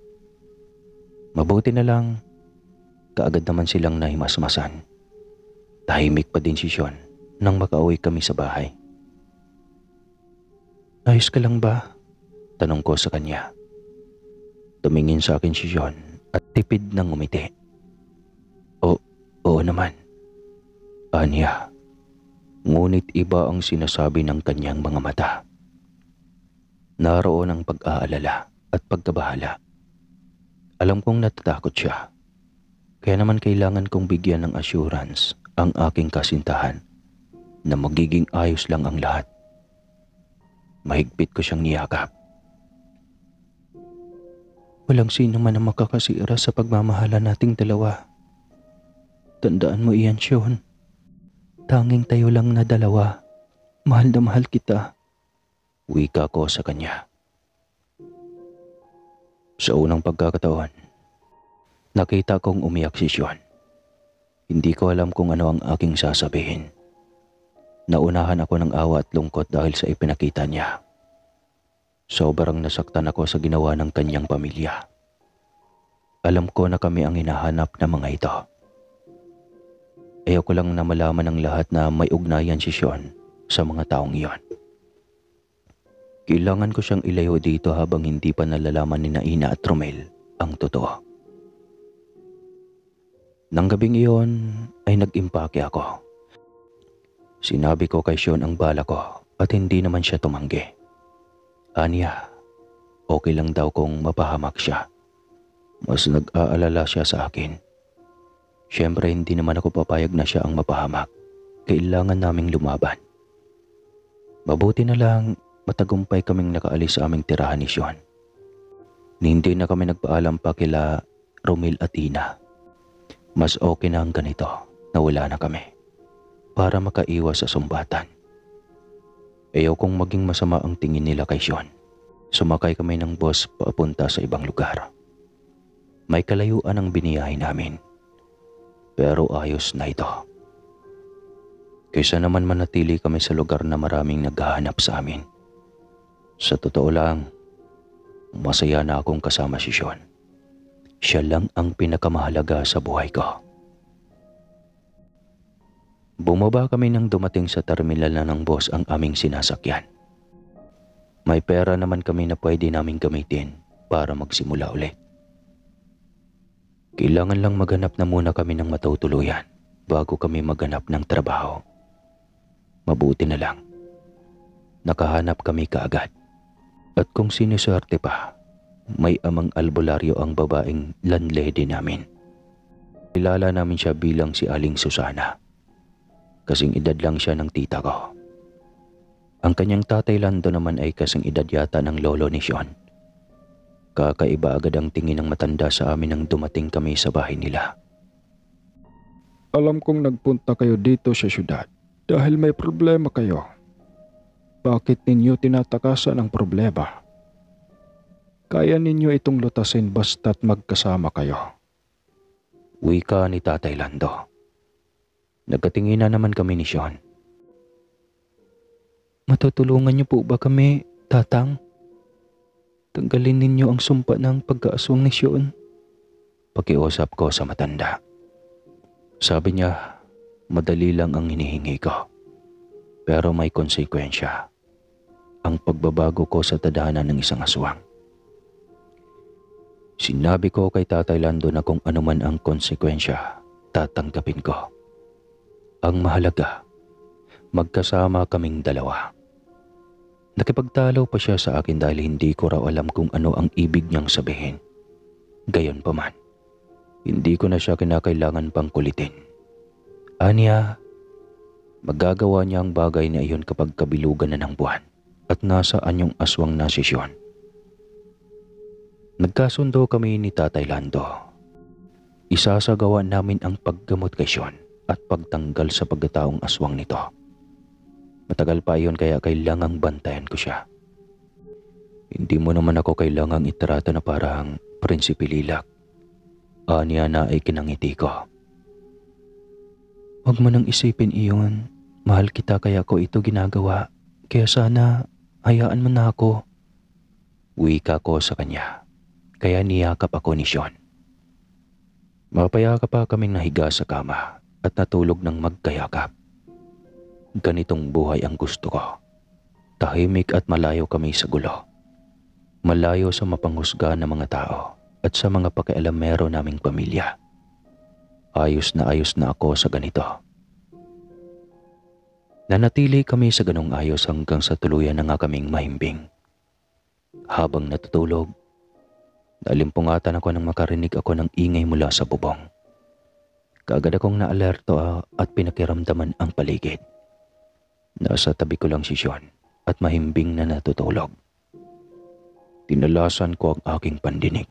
Mabuti na lang, kaagad naman silang nahimasmasan. Tahimik pa din si Sean nang makauwi kami sa bahay. Ayos ka lang ba? Tanong ko sa kanya. Tumingin sa akin si Sean at tipid ng ngumiti. Oo naman. Anya. Ngunit iba ang sinasabi ng kanyang mga mata. Naroon ang pag-aalala at pagkabahala. Alam kong natatakot siya. Kaya naman kailangan kong bigyan ng assurance ang aking kasintahan na magiging ayos lang ang lahat. Mahigpit ko siyang niyakap. Walang sino man ang makakasira sa pagmamahala nating dalawa. Tandaan mo iyan, Sean. Tanging tayo lang na dalawa. Mahal na mahal kita. Wika ko sa kanya. Sa unang pagkakataon, nakita kong umiyak si Sean. Hindi ko alam kung ano ang aking sasabihin. Naunahan ako ng awa at lungkot dahil sa ipinakita niya. Sobrang nasaktan ako sa ginawa ng kanyang pamilya. Alam ko na kami ang hinahanap ng mga ito. Ayaw ko lang na malaman ng lahat na may ugnayan si Sean sa mga taong iyon. Kailangan ko siyang ilayo dito habang hindi pa nalalaman ni Ina at Romel ang totoo. Nang gabing iyon ay nag-impake ako. Sinabi ko kay Sean ang bala ko at hindi naman siya tumanggi. Anya, okay lang daw kung mapahamak siya. Mas nag-aalala siya sa akin. Siyempre hindi naman ako papayag na siya ang mapahamak. Kailangan naming lumaban. Mabuti na lang matagumpay kaming nakaalis sa aming tirahan ni Sean. Hindi na kami nagpaalam pa kila Romel at Ina. Mas okay na ang ganito na wala na kami para makaiwas sa sumbatan. Ayaw kong maging masama ang tingin nila kay Sean. Sumakay kami ng bus papunta sa ibang lugar. May kalayuan ang biniyahe namin. Pero ayos na ito. Kaysa naman manatili kami sa lugar na maraming naghahanap sa amin Sa totoo lang, masaya na akong kasama si Sean. Siya lang ang pinakamahalaga sa buhay ko. Bumaba kami nang dumating sa terminal na ng boss ang aming sinasakyan. May pera naman kami na pwede naming gamitin para magsimula ulit. Kailangan lang maghanap na muna kami ng matutuluyan bago kami maghanap ng trabaho. Mabuti na lang. Nakahanap kami kaagad. At kung siniswerte pa, may amang albularyo ang babaeng landlady namin. Kilala namin siya bilang si Aling Susana. Kasing edad lang siya ng tita ko. Ang kanyang tatay Lando naman ay kasing edad yata ng lolo ni Sean. Kakaiba agad ang tingin ng matanda sa amin nang dumating kami sa bahay nila. Alam kong nagpunta kayo dito sa syudad dahil may problema kayo. Bakit ninyo tinatakasan ang problema? Kaya ninyo itong lutasin basta't magkasama kayo. Wika ni Tatay Lando. Nagkatinginan naman kami ni Sean. Matutulungan niyo po ba kami, Tatang? Tanggalin ninyo ang sumpa ng pagkaaswang ni Sean. Pakiusap ko sa matanda. Sabi niya, madali lang ang hinihingi ko. Pero may konsekwensya. Ang pagbabago ko sa tadhana ng isang aswang. Sinabi ko kay Tatay Lando na kung ano man ang konsekwensya, tatanggapin ko. Ang mahalaga, magkasama kaming dalawa. Nakipagtalo pa siya sa akin dahil hindi ko raw alam kung ano ang ibig niyang sabihin. Gayon pa man, hindi ko na siya kinakailangan pang kulitin. Aniya, magagawa niya ang bagay na iyon kapag kabilugan na ng buwan at nasaan yung aswang na si Sean. Nagkasundo kami ni Tatay Lando. Isasagawa namin ang paggamot kay Sean at pagtanggal sa pagkataong aswang nito. Matagal pa iyon kaya kailangang bantayan ko siya. Hindi mo naman ako kailangang itrato na parang prinsipe lilak. Aniya na ay kinangiti ko. Huwag mo nang isipin iyon. Mahal kita kaya ko ito ginagawa. Kaya sana hayaan mo na ako. Wika ko sa kanya. Kaya niyakap ako ni Sean. Mapayakap pa kaming nahiga sa kama at natulog ng magkayakap. Ganitong buhay ang gusto ko. Tahimik at malayo kami sa gulo. Malayo sa mapanghusga ng mga tao at sa mga pakialamero naming pamilya. Ayos na ako sa ganito. Nanatili kami sa ganong ayos hanggang sa tuluyan na nga kaming mahimbing. Habang natutulog, nalimpungatan ako nang makarinig ako ng ingay mula sa bubong. Kaagad akong naalerto at pinakiramdaman ang paligid. Nasa tabi ko lang si Sean at mahimbing na natutulog. Tinalasan ko ang aking pandinig.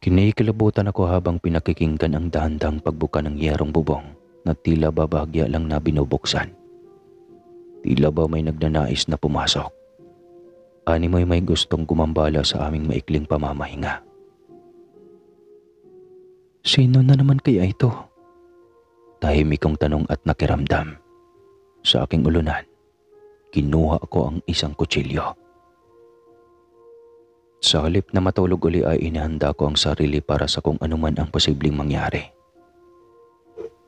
Kinikilabutan ako habang pinakikinggan ang dahan-dahang pagbuka ng yerong bubong na tila ba bahagya lang na binubuksan. Tila ba may nagnanais na pumasok. Animoy may gustong gumambala sa aming maikling pamamahinga. Sino na naman kaya ito? Tahimik kong tanong at nakiramdam. Sa aking ulunan, kinuha ko ang isang kutsilyo. Sa halip na matulog uli ay inihanda ko ang sarili para sa kung anuman ang posibleng mangyari.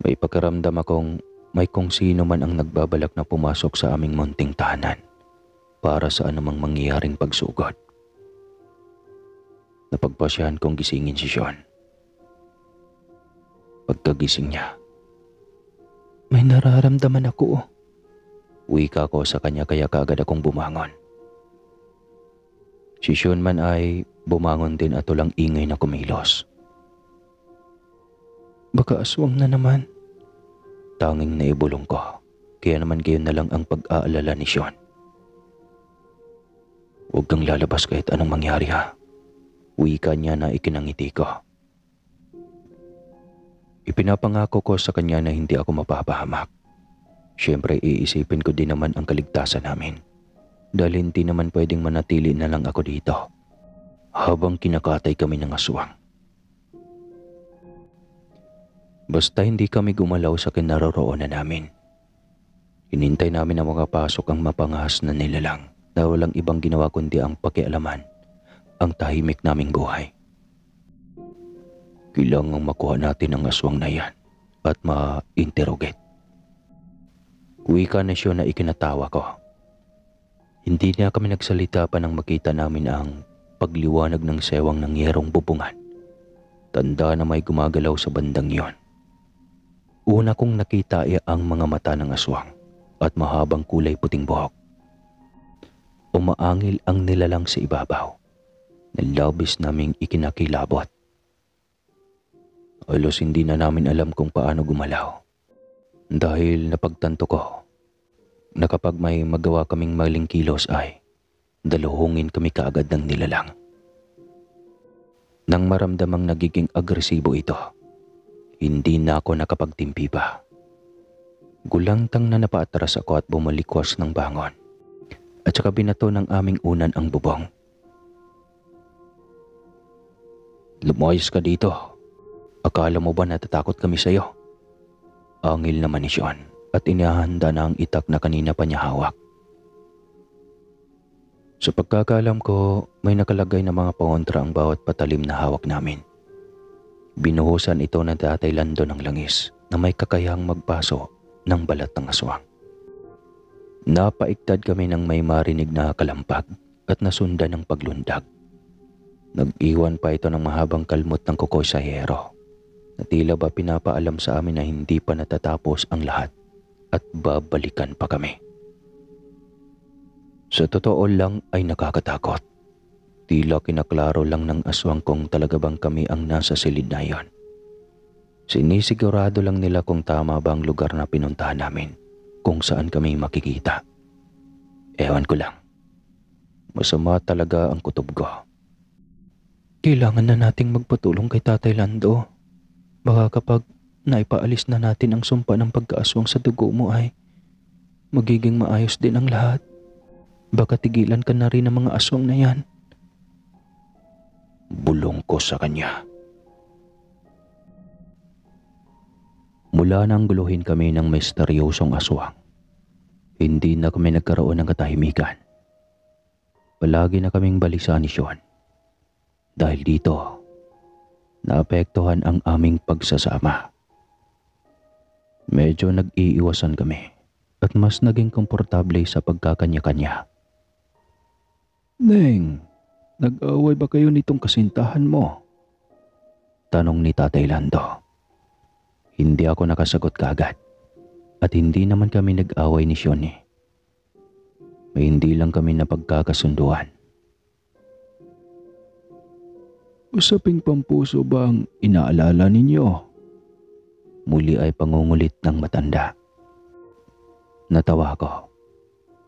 May pakiramdam akong may kung sino man ang nagbabalak na pumasok sa aming munting tahanan para sa anumang mangyayaring pagsugod. Napagpasyahan kong gisingin si Sean. Pagkagising niya, may nararamdaman ako. Wika ko sa kanya kaya kaagad akong bumangon. Si Sean man ay bumangon din at walang ingay na kumilos. Baka aswang na naman. Tanging naibulong ko, kaya naman gayon na lang ang pag-aalala ni Sean. Huwag kang lalabas kahit anong mangyari ha. Wika niya na ikinangiti ko. Ipinapangako ko sa kanya na hindi ako mapapahamak. Siyempre iisipin ko din naman ang kaligtasan namin. Dahil hindi naman pwedeng manatili na lang ako dito habang kinakatay kami ng aswang. Basta hindi kami gumalaw sa kinaroroonan namin. Hinintay namin na makapasok ang mapangahas na nilalang na walang ibang ginawa kundi ang pakialaman ang tahimik naming buhay. Kailangang makuha natin ang aswang na yan at ma-interrogate. Wika na siya na ikinatawa ko. Hindi na kami nagsalita pa nang makita namin ang pagliwanag ng sewang ng yerong bubungan. Tanda na may gumagalaw sa bandang yon. Una kong nakita ay ang mga mata ng aswang at mahabang kulay puting buhok. Umaangil ang nilalang sa ibabaw na labis naming ikinakilabot. Halos hindi na namin alam kung paano gumalaw dahil napagtanto ko na kapag may magawa kaming maling kilos ay daluhungin kami kaagad ng nilalang. Nang maramdamang nagiging agresibo ito, hindi na ako nakapagtimpi pa. Gulantang na napaatras ako at bumalikwas ng bangon at saka binato ng aming unan ang bubong. Lumayas ka dito. Akala mo ba natatakot kami sa iyo? Angil naman ni Sean at inihahanda na ang itak na kanina pa niya hawak. Sa pagkakaalam ko, may nakalagay na mga pangontra ang bawat patalim na hawak namin. Binuhusan ito ng Tatay Lando ng langis na may kakayahang magpaso ng balat ng aswang. Napaiktad kami ng may marinig na kalampag at nasundan ng paglundag. Nag-iwan pa ito ng mahabang kalmot ng kuko sa hiyero na tila ba pinapaalam sa amin na hindi pa natatapos ang lahat at babalikan pa kami. Sa totoo lang ay nakakatakot. Tila kinaklaro lang ng aswang kung talaga bang kami ang nasa silid na iyon. Sinisigurado lang nila kung tama ba ang lugar na pinuntahan namin, kung saan kami makikita. Ewan ko lang. Masama talaga ang kutob ko. Kailangan na nating magpatulong kay Tatay Lando. Baka kapag naipaalis na natin ang sumpa ng pagkaaswang sa dugo mo ay magiging maayos din ang lahat. Baka tigilan ka na rin ng mga aswang na yan. Bulong ko sa kanya. Mula nang guluhin kami ng misteryosong aswang, hindi na kami nagkaroon ng katahimikan. Palagi na kaming balisa ni Sean. Dahil dito, naapektuhan ang aming pagsasama. Medyo nag-iiwasan kami at mas naging komportable sa pagkakanya-kanya. Neng, nag-away ba kayo nitong kasintahan mo? Tanong ni Tatay Lando. Hindi ako nakasagot kaagad at hindi naman kami nag-away ni Sean eh. May hindi lang kami napagkakasunduan. Usaping pampuso ba ang inaalala ninyo? Muli ay pangungulit ng matanda. Natawa ko,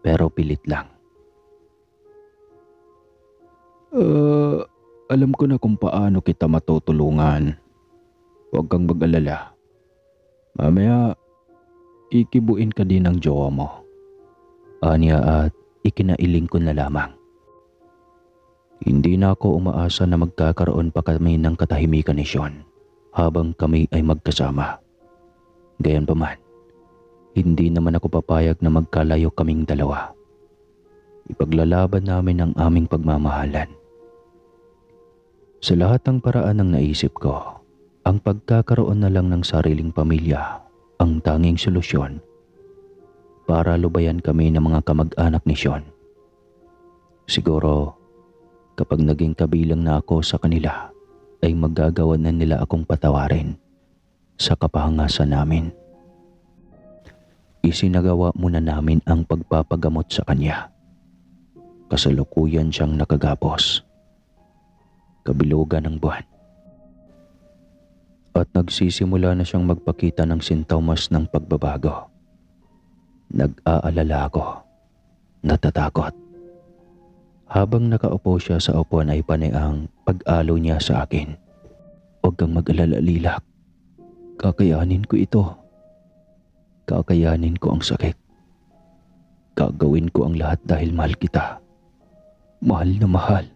pero pilit lang. Alam ko na kung paano kita matutulungan. Huwag kang mag-alala. Mamaya, ikibuin ka din ng jowa mo. Anya at ikinailing ko na lamang. Hindi na ako umaasa na magkakaroon pa kami ng katahimikan ni Sean habang kami ay magkasama. Gayunpaman, hindi naman ako papayag na magkalayo kaming dalawa. Ipaglalaban namin ang aming pagmamahalan. Sa lahat ng paraan ng naisip ko, ang pagkakaroon na lang ng sariling pamilya ang tanging solusyon para lubayan kami ng mga kamag-anak ni Sean. Siguro, kapag naging kabilang na ako sa kanila, ay magagawa na nila akong patawarin sa kapahangasan namin. Isinagawa muna namin ang pagpapagamot sa kanya. Kasalukuyan siyang nakagapos. Kabilugan ng buwan. At nagsisimula na siyang magpakita ng sintomas ng pagbabago. Nag-aalala ako. Natatakot. Habang nakaupo siya sa upuan ay panay ang pag-alo niya sa akin. Huwag kang mag-alala, Lilac. Kakayanin ko ito. Kakayanin ko ang sakit. Gagawin ko ang lahat dahil mahal kita. Mahal na mahal.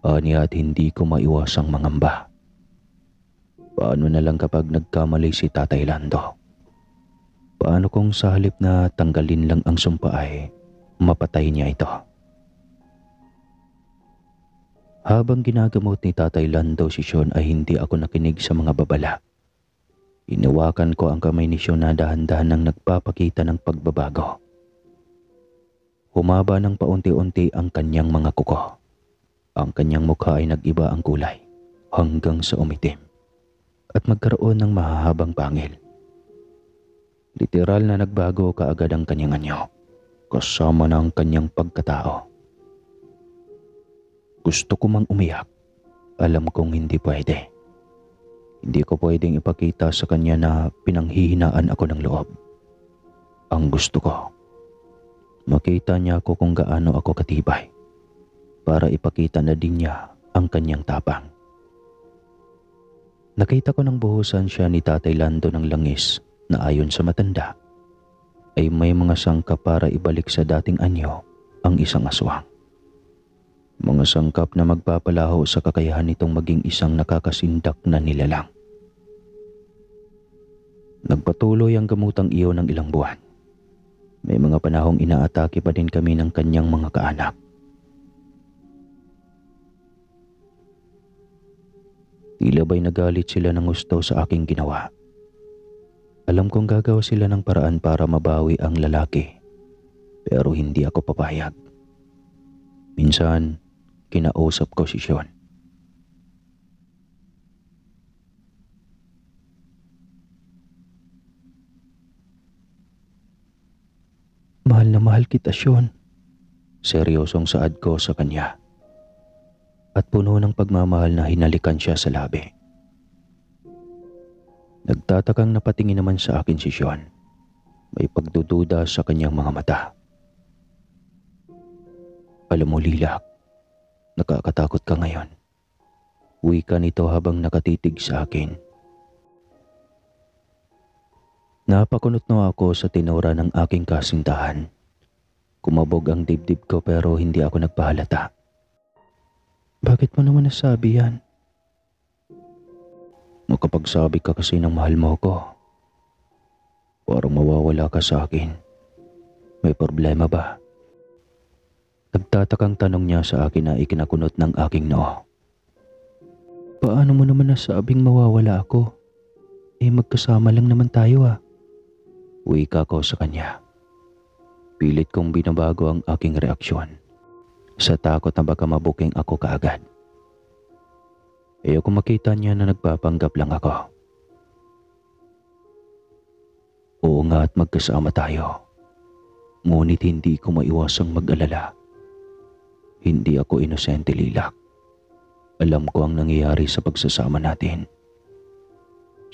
Aniya at hindi ko maiwasang mangamba. Paano na lang kapag nagkamali si Tatay Lando? Paano kung sa halip na tanggalin lang ang sumpa ay mapatay niya ito. Habang ginagamot ni Tatay Lando si Sean ay hindi ako nakinig sa mga babala. Inawakan ko ang kamay ni Sean na dahan-dahan nang nagpapakita ng pagbabago. Humaba ng paunti-unti ang kanyang mga kuko. Ang kanyang mukha ay nag-iba ang kulay hanggang sa umitim at magkaroon ng mahahabang pangil. Literal na nagbago kaagad ang kanyang anyo, kasama na ang kanyang pagkatao. Gusto ko mang umiyak. Alam kong hindi pwede. Hindi ko pwedeng ipakita sa kanya na pinanghihinaan ako ng loob. Ang gusto ko, makita niya ako kung gaano ako katibay para ipakita na din niya ang kanyang tapang. Nakita ko nang buhusan siya ni Tatay Lando ng langis na ayon sa matanda ay may mga sangkap para ibalik sa dating anyo ang isang aswang. Mga sangkap na magpapalaho sa kakayahan nitong maging isang nakakasindak na nilalang. Nagpatuloy ang gamutang iyon ng ilang buwan. May mga panahong inaatake pa din kami ng kanyang mga kaanak. Tila ba'y nagalit sila ng gusto sa aking ginawa. Alam kong gagawa sila ng paraan para mabawi ang lalaki, pero hindi ako papayag. Minsan, kinausap ko si Sean. Mahal na mahal kita, Sean. Seryosong saad ko sa kanya. At puno ng pagmamahal na hinalikan siya sa labi. Nagtatakang napatingin naman sa akin si Sean. May pagdududa sa kanyang mga mata. Alam mo, Lilac, nakakatakot ka ngayon. Wika nito habang nakatitig sa akin. Napakunot na ako sa tinura ng aking kasintahan. Kumabog ang dibdib ko pero hindi ako nagpahalata. Bakit mo naman nasabi yan? Makapagsabi ka kasi ng mahal mo ko. Parang mawawala ka sa akin. May problema ba? Nagtatakang tanong niya sa akin na ikinakunot ng aking noo. Paano mo naman nasabing mawawala ako? Magkasama lang naman tayo ah. Wika ko sa kanya. Pilit kong binabago ang aking reaksyon sa takot na baka mabuking ako kaagad. Ayoko makita niya na nagpapanggap lang ako. Oo nga at magkasama tayo. Ngunit hindi ko maiwasang mag-alala. Hindi ako inosente, Lilac. Alam ko ang nangyayari sa pagsasama natin.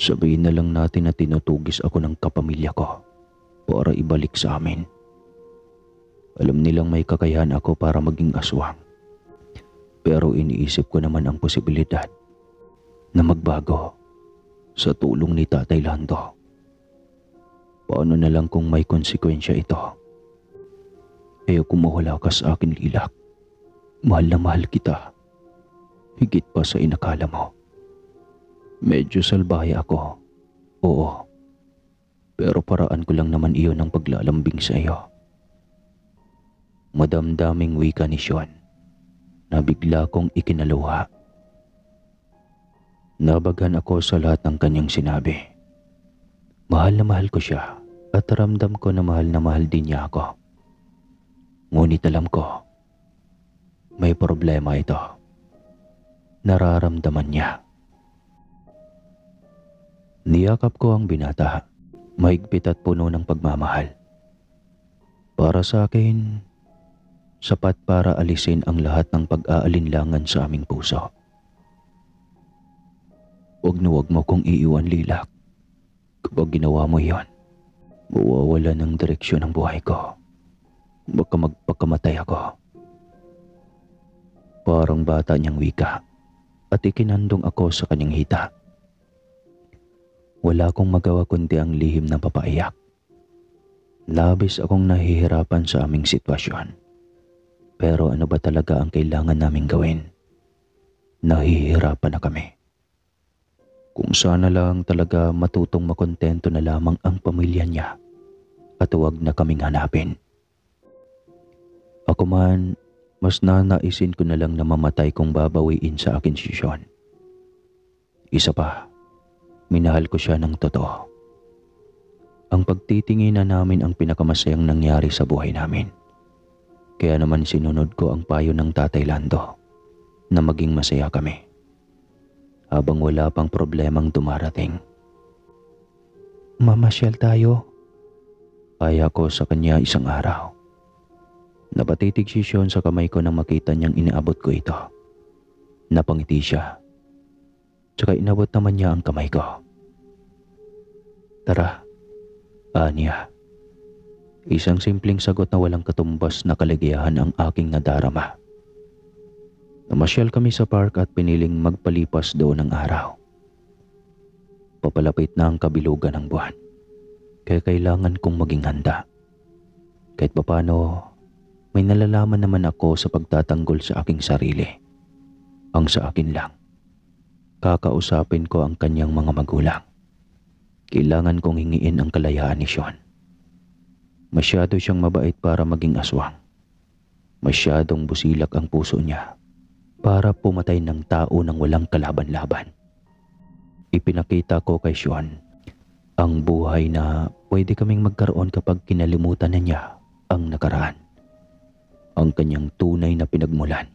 Sabihin na lang natin na tinutugis ako ng kapamilya ko para ibalik sa amin. Alam nilang may kakayahan ako para maging aswang. Pero iniisip ko naman ang posibilidad na magbago sa tulong ni Tatay Lando. Paano na lang kung may konsekwensya ito? Ayoko mawala ka sa akin, Lilac. Mahal na mahal kita. Higit pa sa inakala mo. Medyo salbahe ako. Oo. Pero paraan ko lang naman iyon ng paglalambing sa iyo. Madamdaming wika ni Sean na bigla kong ikinaluha. Nabaghan ako sa lahat ng kanyang sinabi. Mahal na mahal ko siya at ramdam ko na mahal din niya ako. Ngunit alam ko, may problema ito. Nararamdaman niya. Niyakap ko ang binata, mahigpit at puno ng pagmamahal. Para sa akin, sapat para alisin ang lahat ng pag-aalinlangan sa aming puso. Huwag mo kong iiwan, Lilac. Kapag ginawa mo yon, mawawala ng direksyon ang buhay ko. Baka magpakamatay ako. Parang bata niyang wika at ikinandong ako sa kanyang hita. Wala akong magawa kundi ang lihim na papaiyak. Labis akong nahihirapan sa aming sitwasyon. Pero ano ba talaga ang kailangan naming gawin? Nahihirapan na kami. Kung sana lang talaga matutong makontento na lamang ang pamilya niya at huwag na kaming hanapin. Ako man, mas nanaisin ko na lang na mamatay kung babawiin sa akin si Sean. Isa pa, minahal ko siya ng totoo. Ang pagtitinginan namin ang pinakamasayang nangyari sa buhay namin. Kaya naman sinunod ko ang payo ng Tatay Lando na maging masaya kami. Habang wala pang problemang dumarating. Mamasyal tayo. Kaya ko sa kanya isang araw. Napatitig si Sean sa kamay ko nang makita niyang inaabot ko ito. Napangiti siya. Tsaka inabot naman niya ang kamay ko. Tara, aniya. Isang simpleng sagot na walang katumbas na kaligayahan ang aking nadarama. Namasyal kami sa park at piniling magpalipas doon ng araw. Papalapit na ang kabilugan ng buwan. Kaya kailangan kong maging handa. Kahit papano, may nalalaman naman ako sa pagtatanggol sa aking sarili. Ang sa akin lang. Kakausapin ko ang kanyang mga magulang. Kailangan kong hingiin ang kalayaan ni Sean. Masyado siyang mabait para maging aswang. Masyadong busilak ang puso niya para pumatay ng tao nang walang kalaban-laban. Ipinakita ko kay Sean ang buhay na pwede kaming magkaroon kapag kinalimutan na niya ang nakaraan. Ang kanyang tunay na pinagmulan.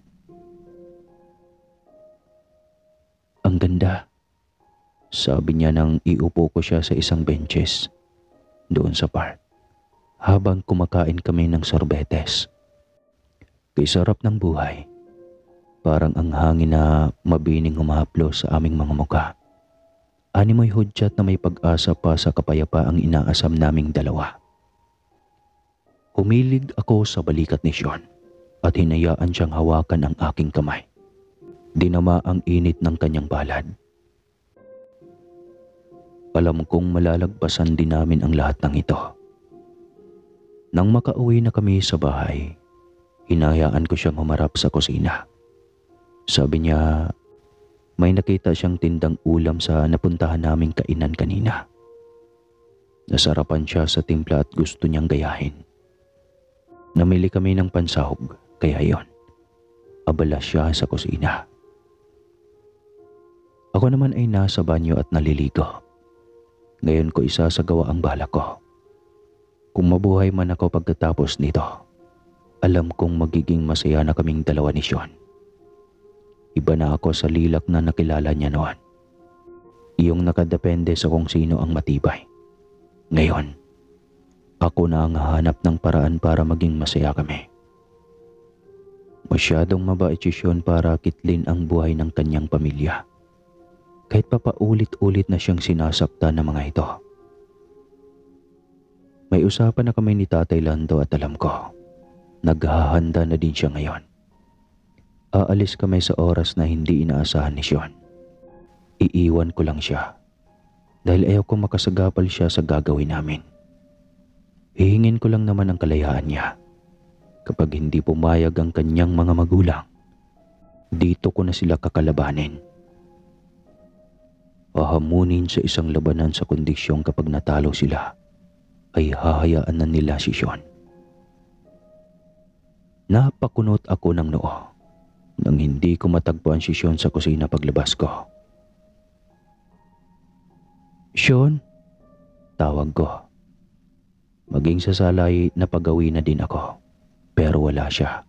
Ang ganda, sabi niya nang iupo ko siya sa isang benches doon sa park habang kumakain kami ng sorbetes. Kay sarap ng buhay, parang ang hangin na mabining humahaplo sa aming mga mukha. Animoy hudyat na may pag-asa pa sa kapayapaang inaasam naming dalawa. Humilig ako sa balikat ni Sean at hinayaan siyang hawakan ang aking kamay. Dinama ang init ng kanyang palad. Alam kong malalagpasan din namin ang lahat ng ito. Nang makauwi na kami sa bahay, hinayaan ko siyang humarap sa kusina. Sabi niya, may nakita siyang tindang ulam sa napuntahan naming kainan kanina. Nasarapan siya sa timpla at gusto niyang gayahin. Namili kami ng pansahog, kaya yon. Abala siya sa kusina. Ako naman ay nasa banyo at naliligo. Ngayon ko isasagawa ang balak ko. Kung mabuhay man ako pagkatapos nito, alam kong magiging masaya na kaming dalawa ni Sean. Iba na ako sa lilak na nakilala niya noon. Iyong nakadepende sa kung sino ang matibay. Ngayon, ako na ang hahanap ng paraan para maging masaya kami. Masyadong mabait si Sean para kitlin ang buhay ng kanyang pamilya. Kahit pa paulit-ulit na siyang sinasakta ng mga ito. May usapan na kami ni Tatay Lando at alam ko, naghahanda na din siya ngayon. Aalis kami sa oras na hindi inaasahan ni Sean. Iiwan ko lang siya dahil ayaw ko makasagapal siya sa gagawin namin. Hihingin ko lang naman ang kalayaan niya. Kapag hindi pumayag ang kanyang mga magulang, dito ko na sila kakalabanin. Hahamunin sa isang labanan sa kondisyong kapag natalo sila, ay hahayaan na nila si Sean. Napakunot ako ng noo nang hindi ko matagpuan si Sean sa kusina paglabas ko. Sean? Tawag ko. Maging sa sala ay napagawi na din ako, pero wala siya.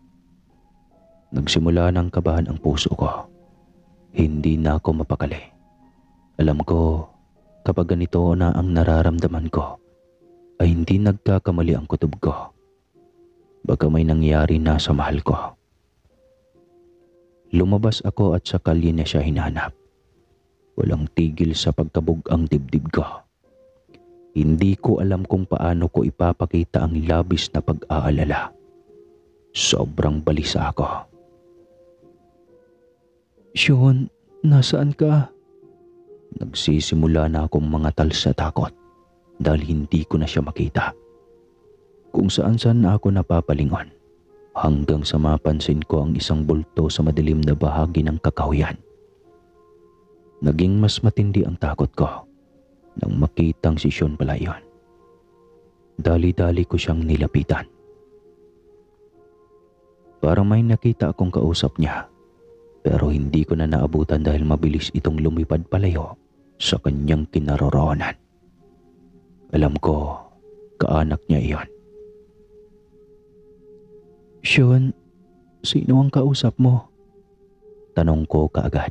Nagsimula ng kabahan ang puso ko. Hindi na ako mapakali. Alam ko, kapag ganito na ang nararamdaman ko, ay hindi nagkakamali ang kutob ko. Baka may nangyari na sa mahal ko. Lumabas ako at sa kalye niya siya hinanap. Walang tigil sa pagkabog ang dibdib ko. Hindi ko alam kung paano ko ipapakita ang labis na pag-aalala. Sobrang balisa ako. Sean, nasaan ka? Nagsisimula na akong mangatal sa takot dahil hindi ko na siya makita. Kung saan-saan na ako napapalingon hanggang sa mapansin ko ang isang bulto sa madilim na bahagi ng kakahuyan. Naging mas matindi ang takot ko nang makitang si Sean pala yun. Dali-dali ko siyang nilapitan. Parang may nakita akong kausap niya, pero hindi ko na naabutan dahil mabilis itong lumipad palayo sa kanyang kinaroroonan. Alam ko, kaanak niya iyon. Sean, sino ang kausap mo? Tanong ko kaagad.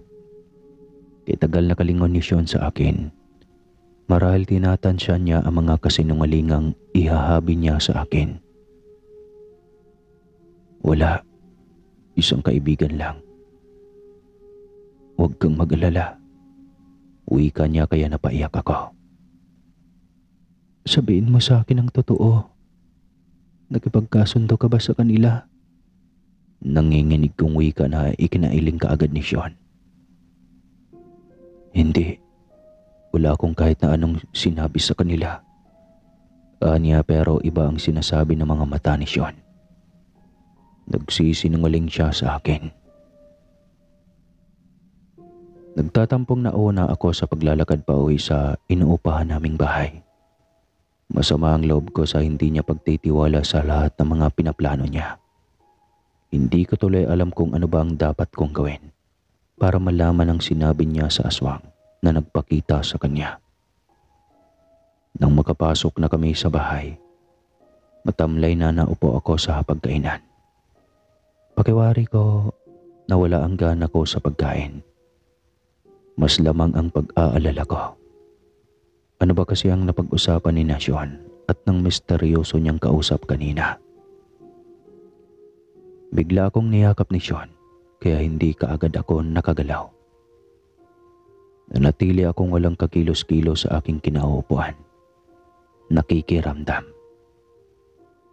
Tagal na kalingon ni Sean sa akin. Marahil tinatansya niya ang mga kasinungalingang ihahabi niya sa akin. Wala. Isang kaibigan lang. Huwag kang mag-alala. Wika niya kaya napaiyak ako. Sabihin mo sa akin ang totoo. Nakipagkasundo ka ba sa kanila? Nanginginig kong wika na ikinailing kaagad ni Sean. Hindi. Wala akong kahit na anong sinabi sa kanila. Anya pero iba ang sinasabi ng mga mata ni Sean. Nagsisinungaling siya sa akin. Nagtatampong nauna ako sa paglalakad pa uwi sa inuupahan naming bahay. Masama ang loob ko sa hindi niya pagtitiwala sa lahat ng mga pinaplano niya. Hindi ko tuloy alam kung ano ba ang dapat kong gawin para malaman ang sinabi niya sa aswang na nagpakita sa kanya. Nang makapasok na kami sa bahay, matamlay na naupo ako sa hapagkainan. Pakiwari ko, nawala ang gana ko sa pagkain. Mas lamang ang pag-aalala ko. Ano ba kasi ang napag-usapan ni Sean at ng misteryoso niyang kausap kanina? Bigla akong niyakap ni Sean kaya hindi kaagad ako nakagalaw. Nanatili akong walang kakilos-kilos sa aking kinauupuan. Nakikiramdam.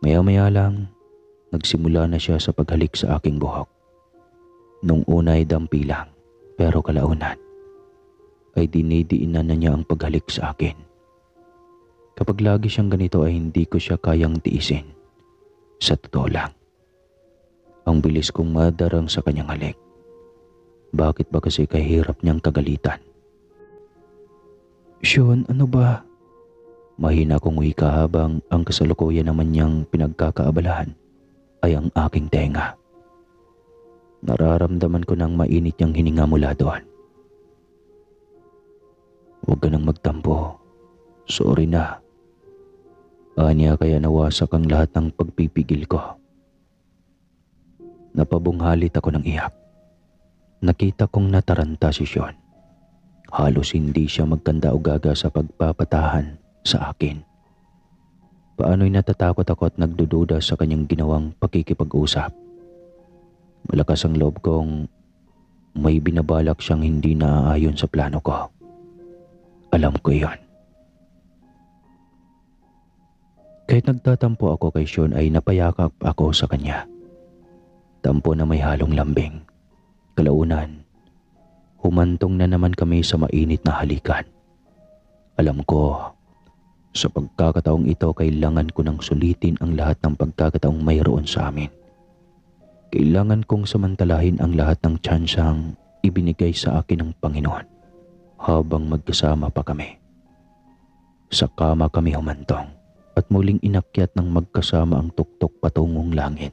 Maya-maya lang, nagsimula na siya sa paghalik sa aking buhok. Nung una ay dampi lang, pero kalaunan ay dinidiinan na niya ang paghalik sa akin. Kapag lagi siyang ganito ay hindi ko siya kayang tiisin. Sa totoo lang, ang bilis kong madarang sa kanyang halik. Bakit ba kasi kahirap niyang kagalitan? Sean, ano ba? Mahina kong wika habang ang kasalukuyan naman niyang pinagkakaabalahan ay ang aking tenga. Nararamdaman ko ng mainit niyang hininga mula doon. Huwag ka nang magtampo. Sorry na. Anya kaya nawasak ang lahat ng pagpipigil ko. Napabunghalit ako ng iyak. Nakita kong nataranta si Sean. Halos hindi siya magkanda o gaga sa pagpapatahan sa akin. Paano'y natatakot ako at nagdududa sa kanyang ginawang pakikipag-usap. Malakas ang loob kong may binabalak siyang hindi naaayon sa plano ko. Alam ko yon. Kahit nagtatampo ako kay Sean ay napayakap ako sa kanya. Tampo na may halong lambing. Kalaunan, humantong na naman kami sa mainit na halikan. Alam ko, sa pagkakataong ito kailangan ko nang sulitin ang lahat ng pagkakataong mayroon sa amin. Kailangan kong samantalahin ang lahat ng tsansang ibinigay sa akin ng Panginoon habang magkasama pa kami. Sa kama kami humantong at muling inakyat ng magkasama ang tuktok patungong langit.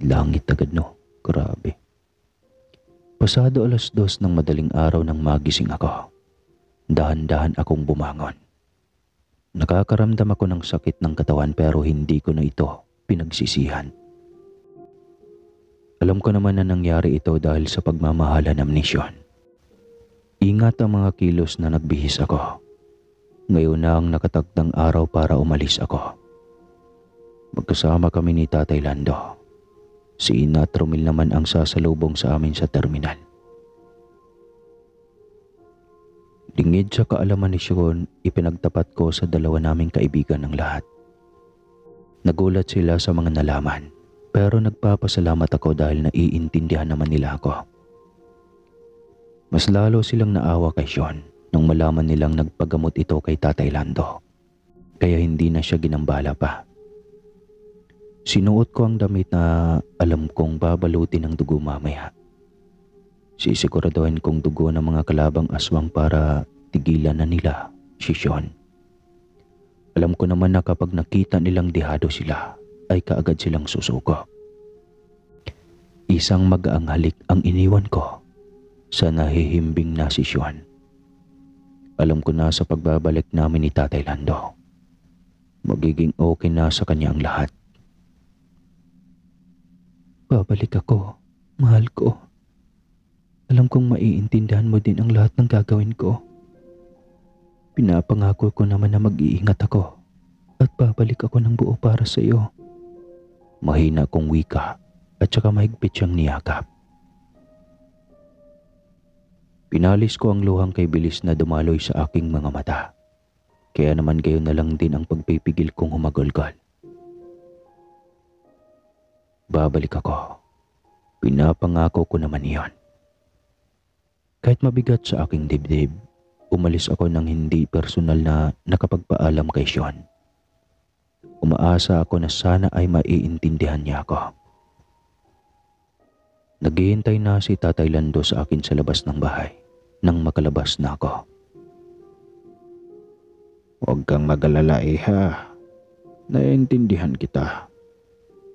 Langit agad no, grabe. Pasado 2:00 ng madaling araw nang magising ako. Dahan-dahan akong bumangon. Nakakaramdam ako ng sakit ng katawan pero hindi ko na ito pinagsisihan. Alam ko naman na nangyari ito dahil sa pagmamahala ng Sean. Ingat ang mga kilos na nagbihis ako. Ngayon na ang nakatakdang araw para umalis ako. Magkasama kami ni Tatay Lando. Si Ina at Romil naman ang sasalubong sa amin sa terminal. Lingid sa kaalaman ni Sean, ipinagtapat ko sa dalawa naming kaibigan ng lahat. Nagulat sila sa mga nalaman, pero nagpapasalamat ako dahil naiintindihan naman nila ako. Mas lalo silang naawa kay Sean nang malaman nilang nagpagamot ito kay Tatay Lando, kaya hindi na siya ginambala pa. Sinuot ko ang damit na alam kong babalutin ng dugo mamaya. Sisiguraduhin kong dugo ng mga kalabang aswang para tigilan na nila si Sean. Alam ko naman na kapag nakita nilang dihado sila, ay kaagad silang susuko. Isang magaang halik ang iniwan ko sa nahihimbing na sisyon. Alam ko na sa pagbabalik namin ni Tatay Lando, magiging okay na sa kanya ang lahat. Babalik ako, mahal ko. Alam kong maiintindihan mo din ang lahat ng gagawin ko. Pinapangako ko naman na mag-iingat ako at babalik ako ng buo para sa iyo. Mahina kong wika at saka mahigpit siyang niyakap. Pinalis ko ang luhang kay bilis na dumaloy sa aking mga mata. Kaya naman gayon na lang din ang pagpipigil kong humagolgol. Babalik ako. Pinapangako ko naman iyon. Kahit mabigat sa aking dibdib, umalis ako ng hindi personal na nakapagpaalam kay Sean. Umaasa ako na sana ay maiintindihan niya ako. Naghihintay na si Tatay Lando sa akin sa labas ng bahay nang makalabas na ako. Huwag kang mag-alala, Iha. Naiintindihan kita.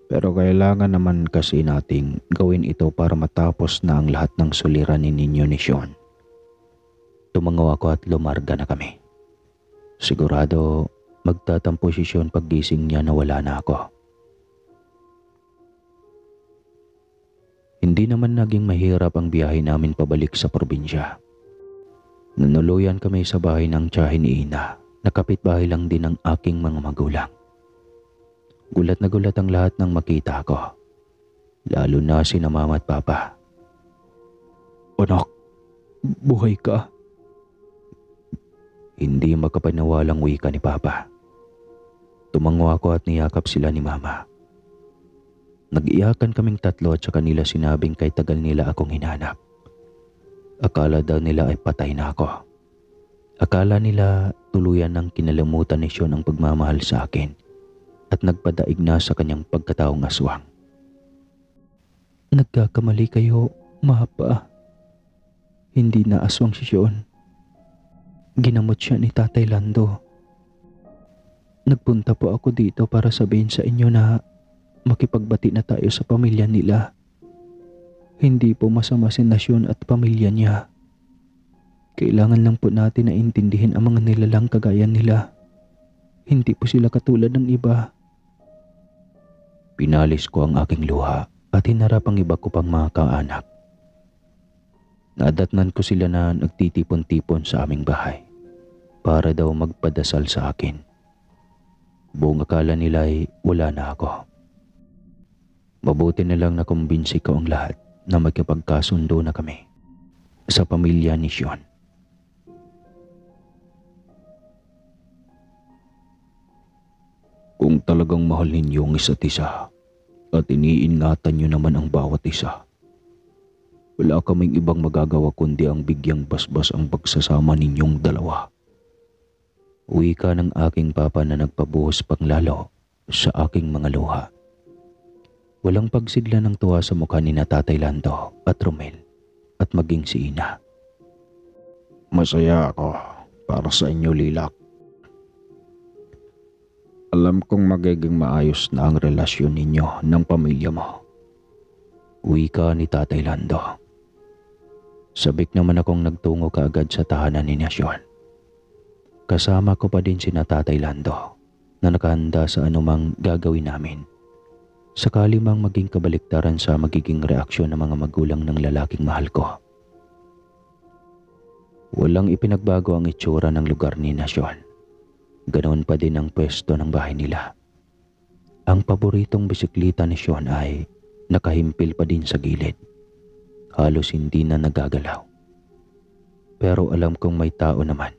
Pero kailangan naman kasi nating gawin ito para matapos na ang lahat ng suliranin ninyo ni Sean. Tumangaw ako at lumarga na kami. Sigurado magtatampo si Sean paggising niya na wala na ako. Hindi naman naging mahirap ang biyahe namin pabalik sa probinsya. Nanuluyan kami sa bahay ng tiyahin ni Ina, na kapitbahay lang din ng aking mga magulang. Gulat na gulat ang lahat nang makita ko, lalo na sina Mama at Papa. Anak, buhay ka? Hindi makapaniwalang wika ni Papa. Tumango ako at niyakap sila ni Mama. Nag-iyakan kaming tatlo at sa kanila sinabing kay tagal nila akong hinanap. Akala daw nila ay patay na ako. Akala nila tuluyan ng kinalimutan ni Sean ang pagmamahal sa akin at nagpadaig na sa kanyang pagkataong aswang. Nagkakamali kayo, Mapa. Hindi na aswang si Sean. Ginamot siya ni Tatay Lando. Nagpunta po ako dito para sabihin sa inyo na makipagbati na tayo sa pamilya nila. Hindi po masama si Sean at pamilya niya. Kailangan lang po natin na intindihin ang mga nilalang kagaya nila. Hindi po sila katulad ng iba. Pinalis ko ang aking luha at hinarap ang iba ko pang mga kaanak. Nadatnan ko sila na nagtitipon-tipon sa aming bahay para daw magpadasal sa akin. Buong akala nila ay wala na ako. Mabuti na lang nakumbinsi ko ang lahat na magkapagkasundo na kami sa pamilya ni Sean. Kung talagang mahal ninyo ang isa't isa at iniingatan nyo naman ang bawat isa, wala kaming ibang magagawa kundi ang bigyang basbas ang pagsasama ninyong dalawa. Wika ng aking papa na nagpabuhos pang lalo sa aking mga luha. Walang pagsidla ng tuwa sa mukha ni na Tatay Lando at Romel at maging si Ina. Masaya ako para sa inyo, Lilak. Alam kong magiging maayos na ang relasyon ninyo ng pamilya mo. Wika ni Tatay Lando. Sabik naman akong nagtungo kaagad sa tahanan ni Sean. Kasama ko pa din si na Tatay Lando na nakahanda sa anumang gagawin namin. Sakali mang maging kabaliktaran sa magiging reaksyon ng mga magulang ng lalaking mahal ko. Walang ipinagbago ang itsura ng lugar ni Sean. Ganoon pa din ang pwesto ng bahay nila. Ang paboritong bisikleta ni Sean ay nakahimpil pa din sa gilid. Halos hindi na nagagalaw. Pero alam kong may tao naman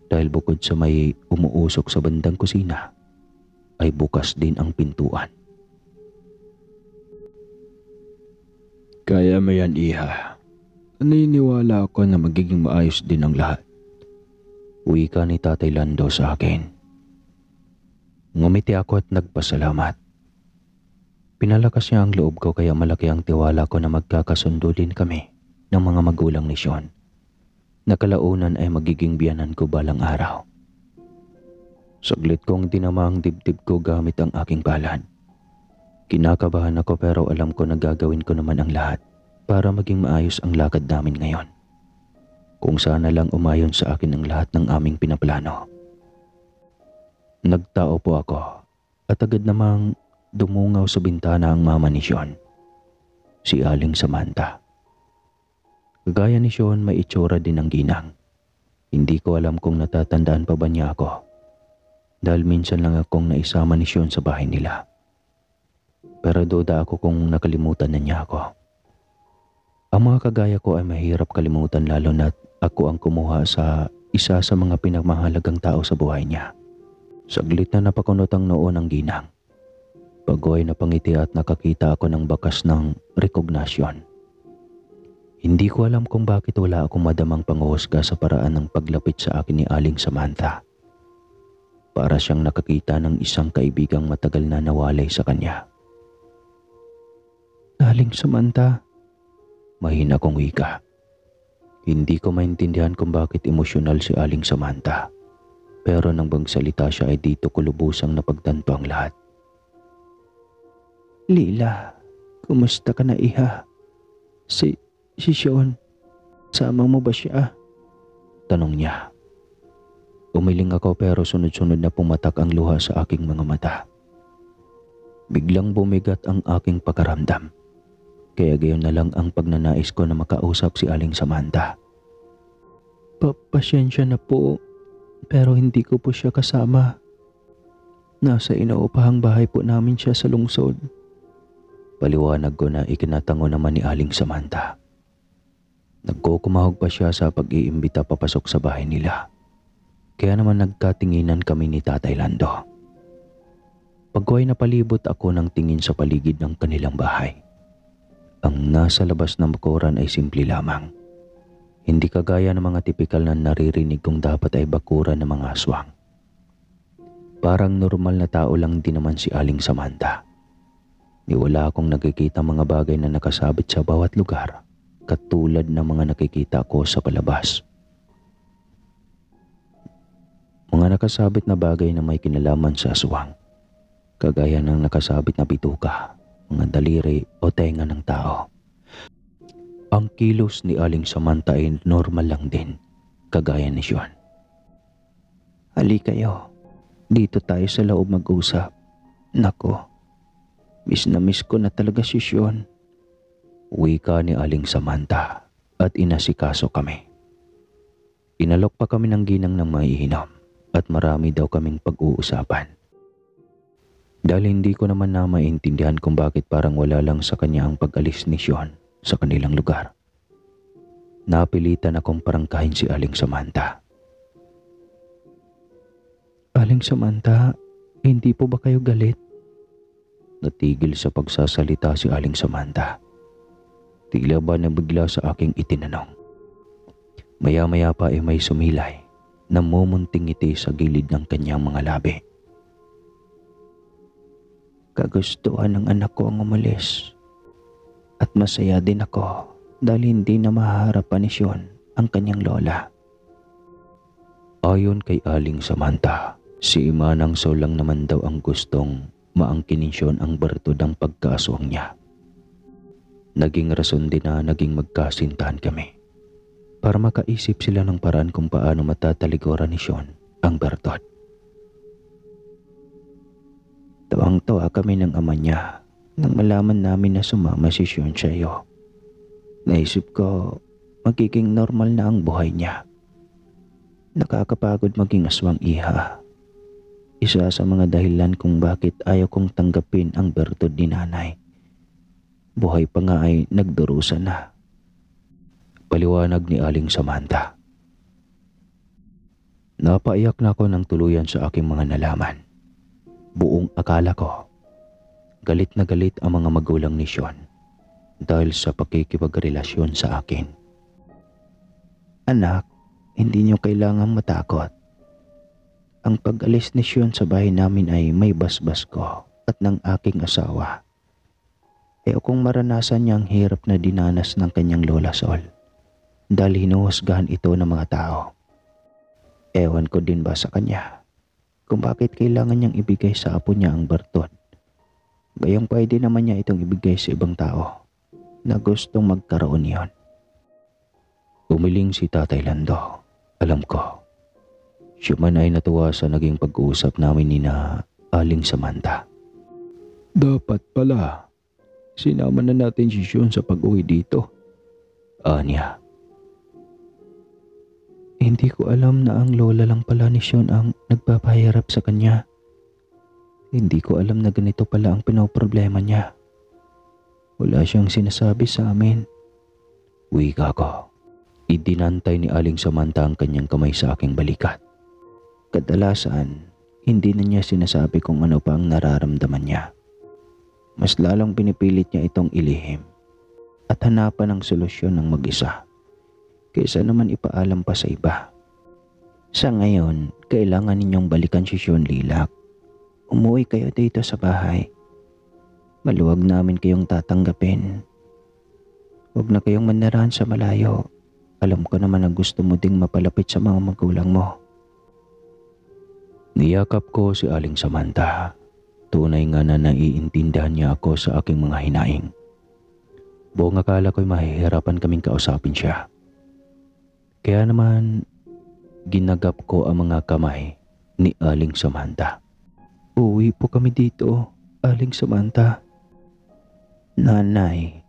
dahil bukod sa may umuusok sa bandang kusina ay bukas din ang pintuan. Kaya mo yan, Iha. Naniniwala ako na magiging maayos din ang lahat. Wika ni Tatay Lando sa akin. Ngumiti ako at nagpasalamat. Pinalakas niya ang loob ko kaya malaki ang tiwala ko na magkakasundo din kami ng mga magulang ni Sean. Nakalaunan ay magiging biyanan ko balang araw. Saglit kong dinama ang dibdib ko gamit ang aking palad. Kinakabahan ako pero alam ko na gagawin ko naman ang lahat para maging maayos ang lakad namin ngayon. Kung sana lang umayon sa akin ang lahat ng aming pinaplano. Nagtao po ako at agad namang dumungaw sa bintana ang mama ni Sean, si Aling Samantha. Kagaya ni Sean, may itsura din ng ginang. Hindi ko alam kung natatandaan pa ba niya ako dahil minsan lang akong naisama ni Sean sa bahay nila. Pero duda ako kung nakalimutan na niya ako. Ang mga kagaya ko ay mahirap kalimutan lalo na't ako ang kumuha sa isa sa mga pinagmahalagang tao sa buhay niya. Saglit na napakunot ang noo ng ginang. Bagoy na pangiti at nakakita ako ng bakas ng rekognasyon. Hindi ko alam kung bakit wala akong madamang panghuhusga sa paraan ng paglapit sa akin ni Aling Samantha. Para siyang nakakita ng isang kaibigang matagal na nawalay sa kanya. Aling Samantha, mahina kong wika. Hindi ko maintindihan kung bakit emosyonal si Aling Samantha. Pero nang magsalita siya ay dito ko lubusang napagtanto ang lahat. Lila, kumusta ka na iha? Si Sean, sama mo ba siya? Tanong niya. Umiling ako pero sunod-sunod na pumatak ang luha sa aking mga mata. Biglang bumigat ang aking pakaramdam. Kaya gayon na lang ang pagnanais ko na makausap si Aling Samantha. Pasensya na po, pero hindi ko po siya kasama. Nasa inuupahang bahay po namin siya sa lungsod. Paliwanag ko na ikinatango naman ni Aling Samantha. Nagkukumahog pa siya sa pag-iimbita papasok sa bahay nila. Kaya naman nagkatinginan kami ni Tatay Lando. Pagkuhay na palibot ako ng tingin sa paligid ng kanilang bahay. Ang nasa labas ng bakuran ay simple lamang. Hindi kagaya ng mga tipikal na naririnig kong dapat ay bakuran ng mga aswang. Parang normal na tao lang din naman si Aling Samantha. Ni wala akong nakikita mga bagay na nakasabit sa bawat lugar, katulad ng mga nakikita ko sa palabas. Mga nakasabit na bagay na may kinalaman sa aswang, kagaya ng nakasabit na bituka, mga daliri o tenga ng tao. Ang kilos ni Aling Samantha ay normal lang din, kagaya ni Sean. Halika kayo, dito tayo sa loob mag-usap. Nako, miss na miss ko na talaga si Sean. Wika ni Aling Samantha at inasikaso kami. Inalok pa kami ng ginang ng maiinom at marami daw kaming pag-uusapan. Dahil hindi ko naman na maintindihan kung bakit parang wala lang sa kanya ang pag-alis ni Sean sa kanilang lugar. Napilitan akong parangkahin si Aling Samantha. Aling Samantha, hindi po ba kayo galit? Natigil sa pagsasalita si Aling Samantha. Tila ba nabigla sa aking itinanong. Maya-maya pa ay may sumilay na mumunting ngiti sa gilid ng kanyang mga labi. Kagustuhan ng anak ko ang umalis. At masaya din ako dahil hindi na mahaharapan ni Sean ang kanyang lola. Ayon kay Aling Samantha, si Manang Sol lang naman daw ang gustong maangkin ni Sean ang bertud ng pagkaaswang niya. Naging rason din na naging magkasintahan kami para makaisip sila ng paraan kung paano matatalikuran ni Sean ang bertud. Tawang-tawa kami ng ama niya nang malaman namin na sumama si Sean sa iyo. Naisip ko, magiging normal na ang buhay niya. Nakakapagod maging aswang iha. Isa sa mga dahilan kung bakit ayaw kong tanggapin ang bertud ni nanay. Buhay pa nga ay nagdurusa na. Paliwanag ni Aling Samantha. Napaiyak na ako ng tuluyan sa aking mga nalaman. Buong akala ko, galit na galit ang mga magulang ni Sean dahil sa pakikipagrelasyon sa akin. Anak, hindi niyo kailangang matakot. Ang pag-alis ni Sean sa bahay namin ay may basbas ko at ng aking asawa. Kung maranasan niya ang hirap na dinanas ng kanyang lola Sol dahil hinuhusgahan ito ng mga tao. Ewan ko din ba sa kanya kung bakit kailangan niyang ibigay sa apo niya ang bertud Gayong pwede naman niya itong ibigay sa ibang tao na gustong magkaroon niyon. Umiling si Tatay Lando. Alam ko, siya man ay natuwa sa naging pag-uusap namin ni na Aling Samantha. Dapat pala, sinama na natin si Sean sa pag-uwi dito. Anya, Hindi ko alam na ang lola lang pala ni Sean ang nagpapahirap sa kanya. Hindi ko alam na ganito pala ang pinoproblema niya. Wala siyang sinasabi sa amin. wika ko. Idinantay ni Aling Samantha ang kanyang kamay sa aking balikat. Kadalasan, hindi na niya sinasabi kung ano pa ang nararamdaman niya. Mas lalong pinipilit niya itong ilihim at hanapan ng solusyon ng mag-isa kaysa naman ipaalam pa sa iba. Sa ngayon, kailangan ninyong balikan si Sean Lilac. Umuwi kayo dito sa bahay. Maluwag namin kayong tatanggapin. Huwag na kayong manirahan sa malayo. Alam ko naman na gusto mo ding mapalapit sa mga magulang mo. Niyakap ko si Aling Samantha. Tunay nga na naiintindihan niya ako sa aking mga hinaing. Buong akala ko'y mahihirapan kaming kausapin siya. Kaya naman, ginagap ko ang mga kamay ni Aling Samantha. Uwi po kami dito, Aling Samantha. Nanay,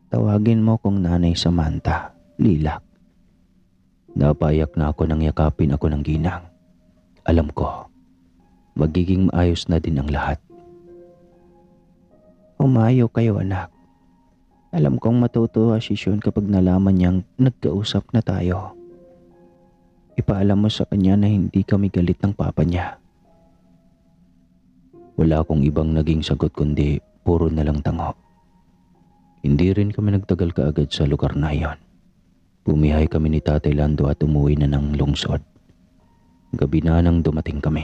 tawagin mo kong Nanay Samantha Lilac. Napayak na ako nang yakapin ako ng ginang. Alam ko, magiging maayos na din ang lahat. Umayo kayo anak. Alam kong matutuwa si Sean kapag nalaman niyang nagkausap na tayo. Ipaalam mo sa kanya na hindi kami galit ng papa niya. Wala akong ibang naging sagot kundi puro na lang tango. Hindi rin kami nagtagal kaagad sa lugar na iyon. Bumiyahe kami ni Tatay Lando at umuwi na ng lungsod. Gabi na nang dumating kami.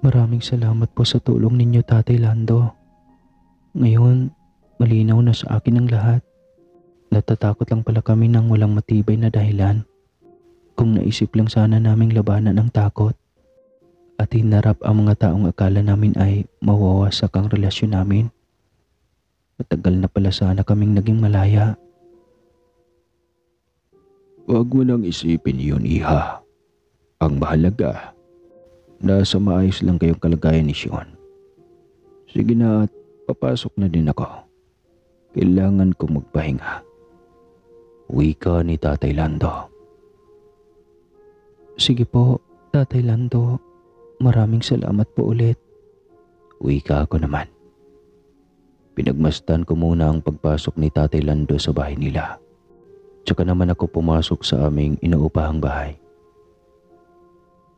Maraming salamat po sa tulong ninyo, Tatay Lando. Ngayon, malinaw na sa akin ang lahat. Natatakot lang pala kami ng walang matibay na dahilan. Kung naisip lang sana naming labanan ang takot at hinarap ang mga taong akala namin ay mawawasak ang relasyon namin, matagal na pala sana kaming naging malaya. Huwag mo nang isipin yun, iha. Ang mahalaga, nasa maayos lang kayong kalagayan ni Sean. Sige na at papasok na din ako. Kailangan kong magpahinga. Wika ni Tatay Lando. Sige po, Tatay Lando. Maraming salamat po ulit. Wika ko naman. Pinagmasdan ko muna ang pagpasok ni Tatay Lando sa bahay nila. Tsaka naman ako pumasok sa aming inuupahang bahay.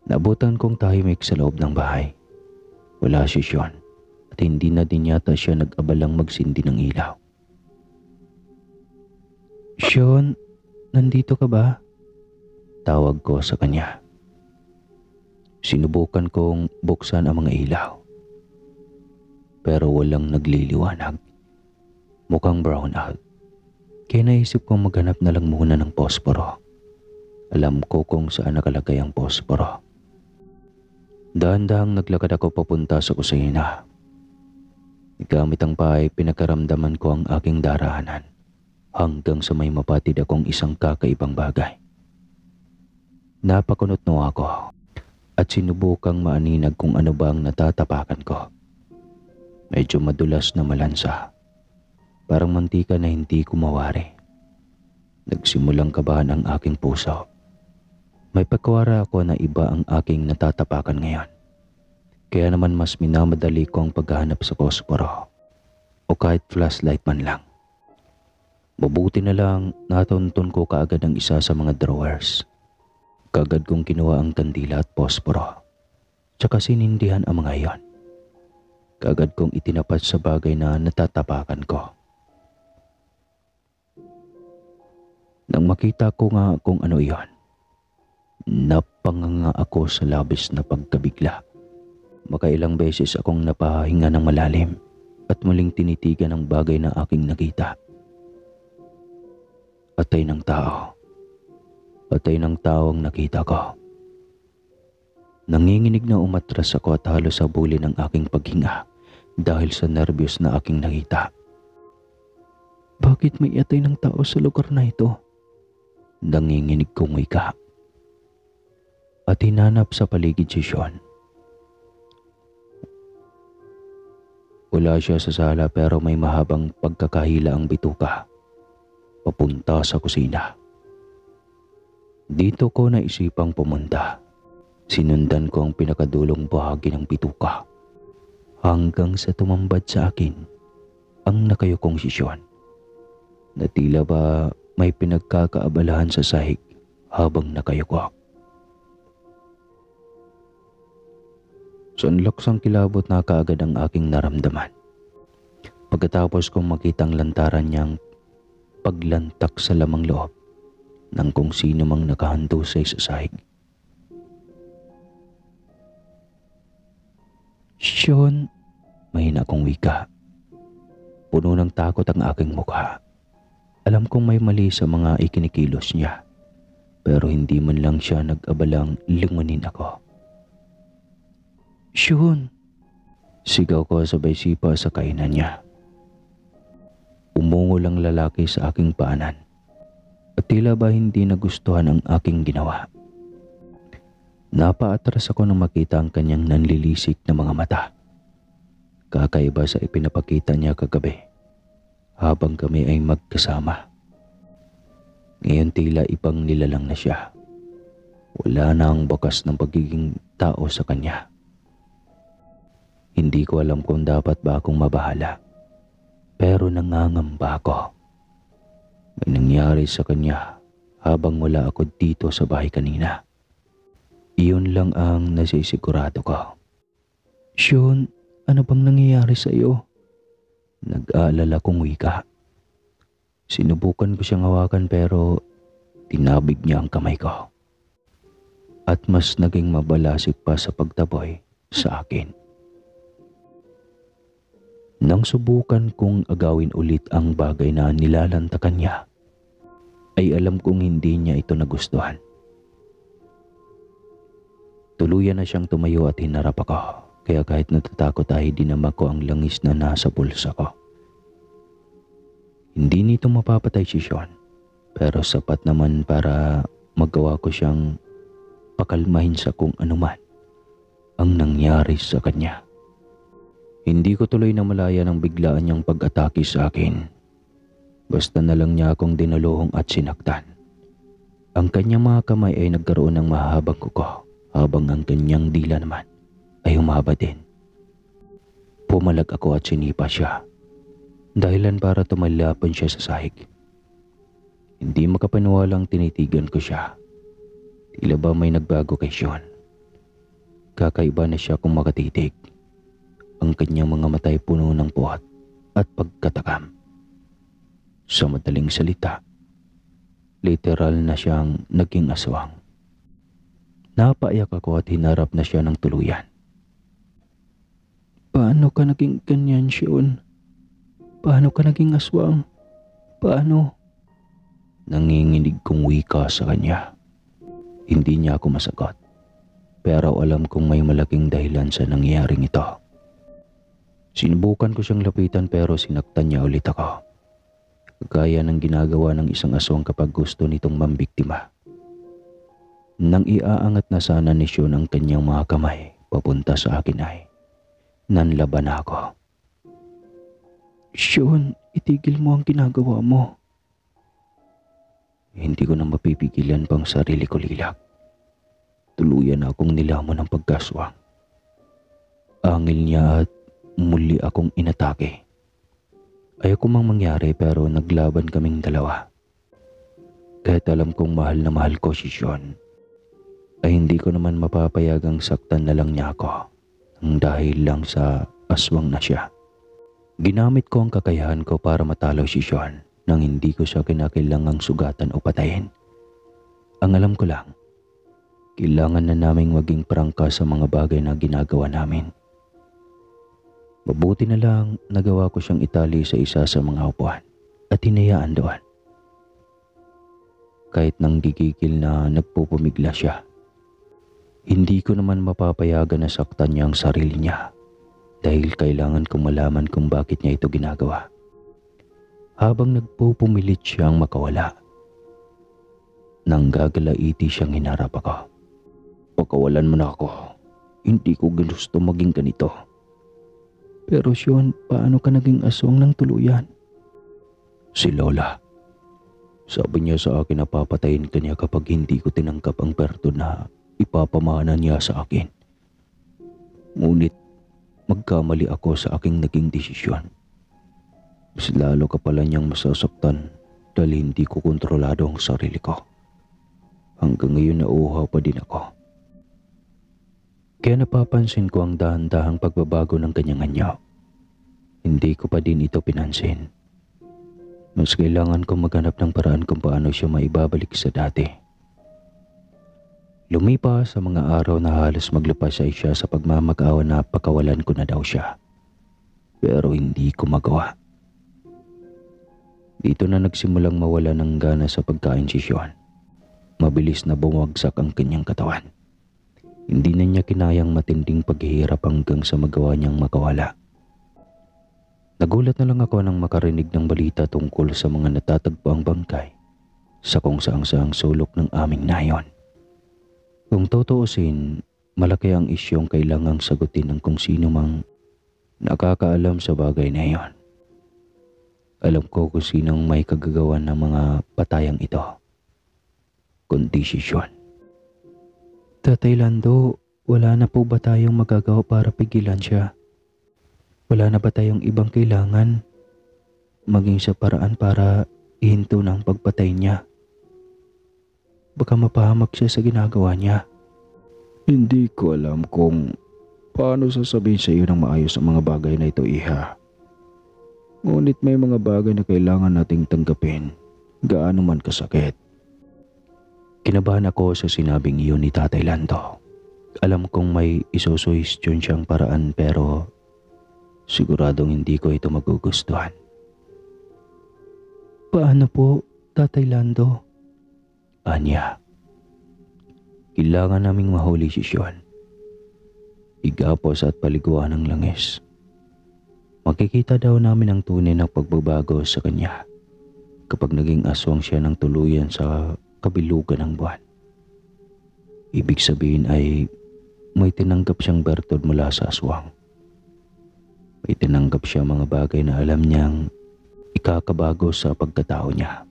Nabutan kong tahimik sa loob ng bahay. Wala si Sean at hindi na din yata siya nag-abalang magsindi ng ilaw. Sean, nandito ka ba? Tawag ko sa kanya. Sinubukan kong buksan ang mga ilaw. Pero walang nagliliwanag. Mukhang brown out. Kaya naisip kong maghanap na lang muna ng posporo. Alam ko kung saan nakalagay ang posporo. Dahan-dahang naglakad ako papunta sa kusina. Gamit ang pahay, pinakaramdaman ko ang aking daraanan hanggang sa may mapatid akong isang kakaibang bagay. Napakunot no ako at sinubukang maaninag kung ano ba ang natatapakan ko. Medyo madulas na malansa. Parang mantika na hindi ko mawari. Nagsimulang kabahan ang aking puso. May pagkawara ako na iba ang aking natatapakan ngayon. Kaya naman mas minamadali ko ang paghahanap sa posporo o kahit flashlight man lang. Mabuti na lang natuntun ko kaagad ang isa sa mga drawers. Kaagad kong kinuha ang kandila at posporo. Tsaka sinindihan ang mga iyon. Kaagad kong itinapat sa bagay na natatapakan ko. Nang makita ko nga kung ano iyon, napanganga ako sa labis na pagkabigla. Makailang beses akong napahinga ng malalim at muling tinitigan ang bagay na aking nakita. Atay ng tao. Atay ng tao ang nakita ko. Nanginginig na umatras ako at halos habulin ang aking paghinga dahil sa nervyos na aking nakita. Bakit may atay ng tao sa lugar na ito? Nanginginig kong wika. At hinanap sa paligid si Sean. Wala siya sa sala pero may mahabang pagkakahila ang bituka papunta sa kusina. Dito ko naisipang pumunta. Sinundan ko ang pinakadulong bahagi ng bituka hanggang sa tumambad sa akin ang nakayukong si Sean na tila ba may pinagkakaabalahan sa sahig habang nakayuko. Sunloksang kilabot na kaagad ang aking naramdaman. Pagkatapos kong makitang lantaran niyang paglantak sa lamang loob ng kung sino mang nakahandusay sa sahig. Sean, Mahina kong wika. Puno ng takot ang aking mukha. Alam kong may mali sa mga ikinikilos niya, pero hindi man lang siya nag-abalang lingunin ako. Sean, Sigaw ko sabay sipa sa kainan niya. Umungol ang lalaki sa aking paanan at tila ba hindi nagustuhan ang aking ginawa. Napaatras ako nang makita ang kanyang nanlilisik na mga mata. Kakaiba sa ipinapakita niya kagabi habang kami ay magkasama. Ngayon tila ibang nilalang na siya. Wala na ang bakas ng pagiging tao sa kanya. Hindi ko alam kung dapat ba akong mabahala, pero nangangamba ako. May nangyari sa kanya habang wala ako dito sa bahay kanina. Iyon lang ang nasisigurado ko. Sean, ano bang nangyayari sa iyo? Nag-aalala kong wika. Sinubukan ko siyang hawakan pero tinabig niya ang kamay ko. At mas naging mabalasik pa sa pagtaboy sa akin. Nang subukan kong agawin ulit ang bagay na nilalantakan niya, ay alam kong hindi niya ito nagustuhan. Tuluyan na siyang tumayo at hinarap ako, kaya kahit natatakot ay dinama ko ang langis na nasa bulsa ko. Hindi nito mapapatay si Sean, pero sapat naman para magawa ko siyang pakalmahin sa kung anuman ang nangyari sa kanya. Hindi ko tuloy na malaya ng biglaan niyang pag-atake sa akin. Basta na lang niya akong dinaloohong at sinaktan. Ang kanyang mga kamay ay nagkaroon ng mahabang kuko, habang ang kanyang dila naman ay humaba din. Pumalag ako at sinipa siya, dahilan para tumalapan siya sa sahig. Hindi makapaniwalang tinitigan ko siya. Tila ba may nagbago kay Sean? Kakaiba na siya kung makatitig. Ang kanyang mga mata ay puno ng puot at pagkatakam. Sa madaling salita, literal na siyang naging aswang. Napaiyak ako at hinarap na siya ng tuluyan. Paano ka naging ganyan, Sean? Paano ka naging aswang? Paano? Nanginginig kong wika sa kanya. Hindi niya ako masagot, pero alam kong may malaking dahilan sa nangyayaring ito. Sinubukan ko siyang lapitan pero sinaktan niya ulit ako. Gaya ng ginagawa ng isang aswang kapag gusto nitong mambiktima. Nang iaangat na sana ni Sean ang kanyang mga kamay papunta sa akin ay nanlaban ako. Sean, itigil mo ang ginagawa mo. Hindi ko na mapipigilan pang sarili ko lilak. Tuluyan akong nilamon ng pagkaswang. Angil niya at muli akong inatake. Ayoko mang mangyari pero naglaban kaming dalawa. Kahit alam kong mahal na mahal ko si Sean, ay hindi ko naman mapapayagang saktan na lang niya ako nang dahil lang sa aswang na siya. Ginamit ko ang kakayahan ko para matalo si Sean nang hindi ko siya kinakailangang sugatan o patayin. Ang alam ko lang, kailangan na naming maging prangka sa mga bagay na ginagawa namin. Mabuti na lang nagawa ko siyang itali sa isa sa mga upuan at hinayaan doon. Kahit nang gigigil na nagpupumigla siya, hindi ko naman mapapayagan na saktan niya ang sarili niya dahil kailangan kong malaman kung bakit niya ito ginagawa. Habang nagpupumilit siyang makawala, nang gagalaiti siyang hinarap ako. Pakawalan mo na ako. Hindi ko gusto maging ganito. Pero Sean, paano ka naging aswang ng tuluyan? Si Lola. Sabi niya sa akin na papatayin ka niya kapag hindi ko tinanggap ang perdo na ipapamana niya sa akin. Ngunit magkamali ako sa aking naging desisyon. Mas lalo ka pala niyang masasaktan dahil hindi ko kontrolado ang sarili ko. Hanggang ngayon nauuhaw pa din ako. Kaya napapansin ko ang dahan-dahang pagbabago ng kanyang anyo. Hindi ko pa din ito pinansin. Mas kailangan kong maghanap ng paraan kung paano siya maibabalik sa dati. Lumipas sa mga araw na halos maglupas ay siya sa pagmamag-awa na pakawalan ko na daw siya. Pero hindi ko magawa. Dito na nagsimulang mawala ng gana sa pagkain si Sean. Mabilis na bumagsak ang kanyang katawan. Hindi na niya kinayang matinding paghihirap hanggang sa magawa niyang makawala. Nagulat na lang ako nang makarinig ng balita tungkol sa mga natatagpuang bangkay sa kung saang-saang sulok ng aming nayon. Kung tutuusin, malaki ang isyong kailangang sagutin ng kung sino mang nakakaalam sa bagay na iyon. Alam ko kung sinong may kagagawan ng mga patayang ito. Kundi si Sean. Tatay Lando, wala na po ba tayong magagawa para pigilan siya? Wala na ba tayong ibang kailangan maging sa paraan para ihinto ng pagpatay niya? Baka mapahamak siya sa ginagawa niya. Hindi ko alam kung paano sasabihin sa iyo ng maayos ang mga bagay na ito, Iha. Ngunit may mga bagay na kailangan nating tanggapin, gaano man kasakit. Kinabahan ako sa sinabing iyon ni Tatay Lando. Alam kong may isusuhestyon siyang paraan pero siguradong hindi ko ito magugustuhan. Paano po, Tatay Lando? Anya, kailangan naming mahuli si Sean. Igapos at paliguan ng langis. Makikita daw namin ang tunay na pagbabago sa kanya kapag naging aswang siya ng tuluyan sa kabilugan ng buwan. Ibig sabihin ay may tinanggap siyang bertod mula sa aswang. May tinanggap siya mga bagay na alam niyang ikakabago sa pagkatao niya.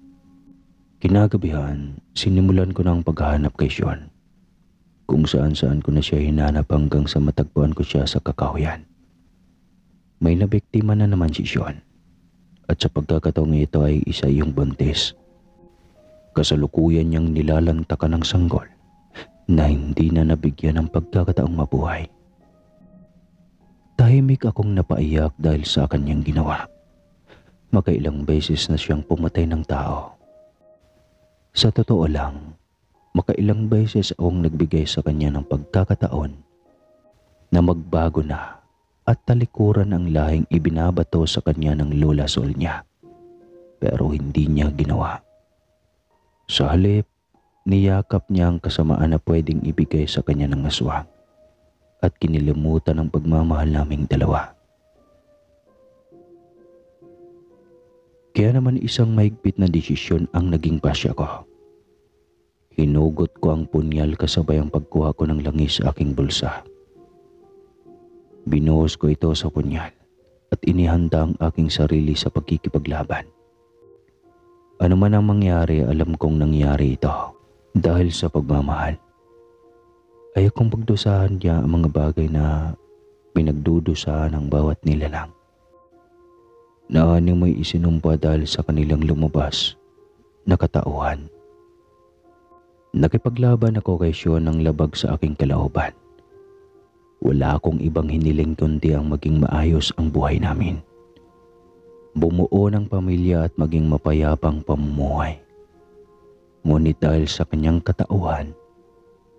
Kinagabihan, sinimulan ko ng paghahanap kay Sean. Kung saan-saan ko na siya hinanap hanggang sa matagpuan ko siya sa kakahuyan. May nabiktima na naman si Sean. At sa pagkakataong ito ay isa yung buntis. Kasalukuyan niyang nilalantakan ng sanggol na hindi na nabigyan ng pagkakataong mabuhay. Tahimik akong napaiyak dahil sa kanyang ginawa. Makailang beses na siyang pumatay ng tao. Sa totoo lang, makailang beses akong nagbigay sa kanya ng pagkakataon na magbago na at talikuran ang lahing ibinabato sa kanya ng lola sol niya. Pero hindi niya ginawa. Sa halip, niyakap niya ang kasamaan na pwedeng ibigay sa kanya ng aswang at kinilimutan ang pagmamahal naming dalawa. Kaya naman isang mahigpit na desisyon ang naging pasya ko. Hinugot ko ang punyal kasabay ang pagkuha ko ng langis sa aking bulsa. Binuhos ko ito sa punyal at inihanda ang aking sarili sa pagkikipaglaban. Ano man ang mangyari, alam kong nangyari ito dahil sa pagmamahal. Ayaw kong pagdusahan niya ang mga bagay na pinagdudusahan ng bawat nilalang. Naaning may isinumpa dahil sa kanilang lumabas na katauhan. Nakipaglaban ako kay Sean ng labag sa aking kalooban. Wala akong ibang hiniling kundi ang maging maayos ang buhay namin. Bumuo ng pamilya at maging mapayapang pamumuhay. Ngunit dahil sa kanyang katauhan,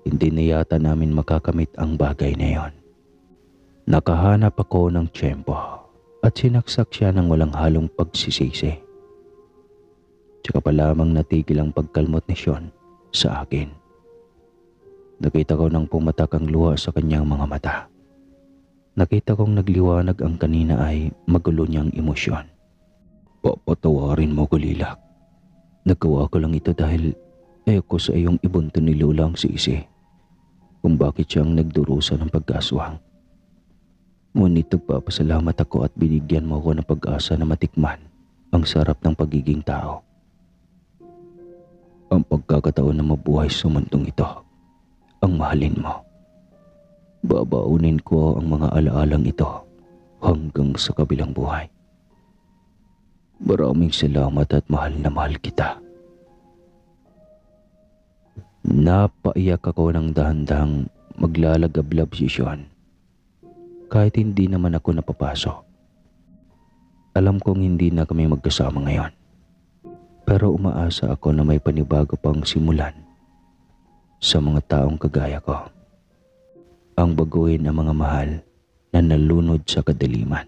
hindi na yata namin makakamit ang bagay na yon. Nakahanap ako ng tiyempo at sinaksak siya ng walang halong pagsisisi. Tsaka pa lamang natigil ang pagkalmot ni Sean sa akin. Nakita ko nang pumatak ang luha sa kanyang mga mata. Nakita kong nagliwanag ang kanina ay magulo niyang emosyon. Papatawarin mo ko, Lilac. Nagawa ko lang ito dahil ayoko sa iyong ibunto ni Lola ang sisi kung bakit siyang nagdurusa ng pag-aswang. Ngunit nagpapasalamat ako at binigyan mo ako ng pag-asa na matikman ang sarap ng pagiging tao. Ang pagkakataon na mabuhay sa mundong ito, ang mahalin mo. Babaunin ko ang mga alaalang ito hanggang sa kabilang buhay. Maraming salamat at mahal na mahal kita. Napaiyak ako ng dahan-dahang maglalagablab si Sean. Kahit hindi naman ako napapasok. Alam kong hindi na kami magkasama ngayon. Pero umaasa ako na may panibago pang simulan sa mga taong kagaya ko. Ang baguhin ang mga mahal na nalunod sa kadaliman.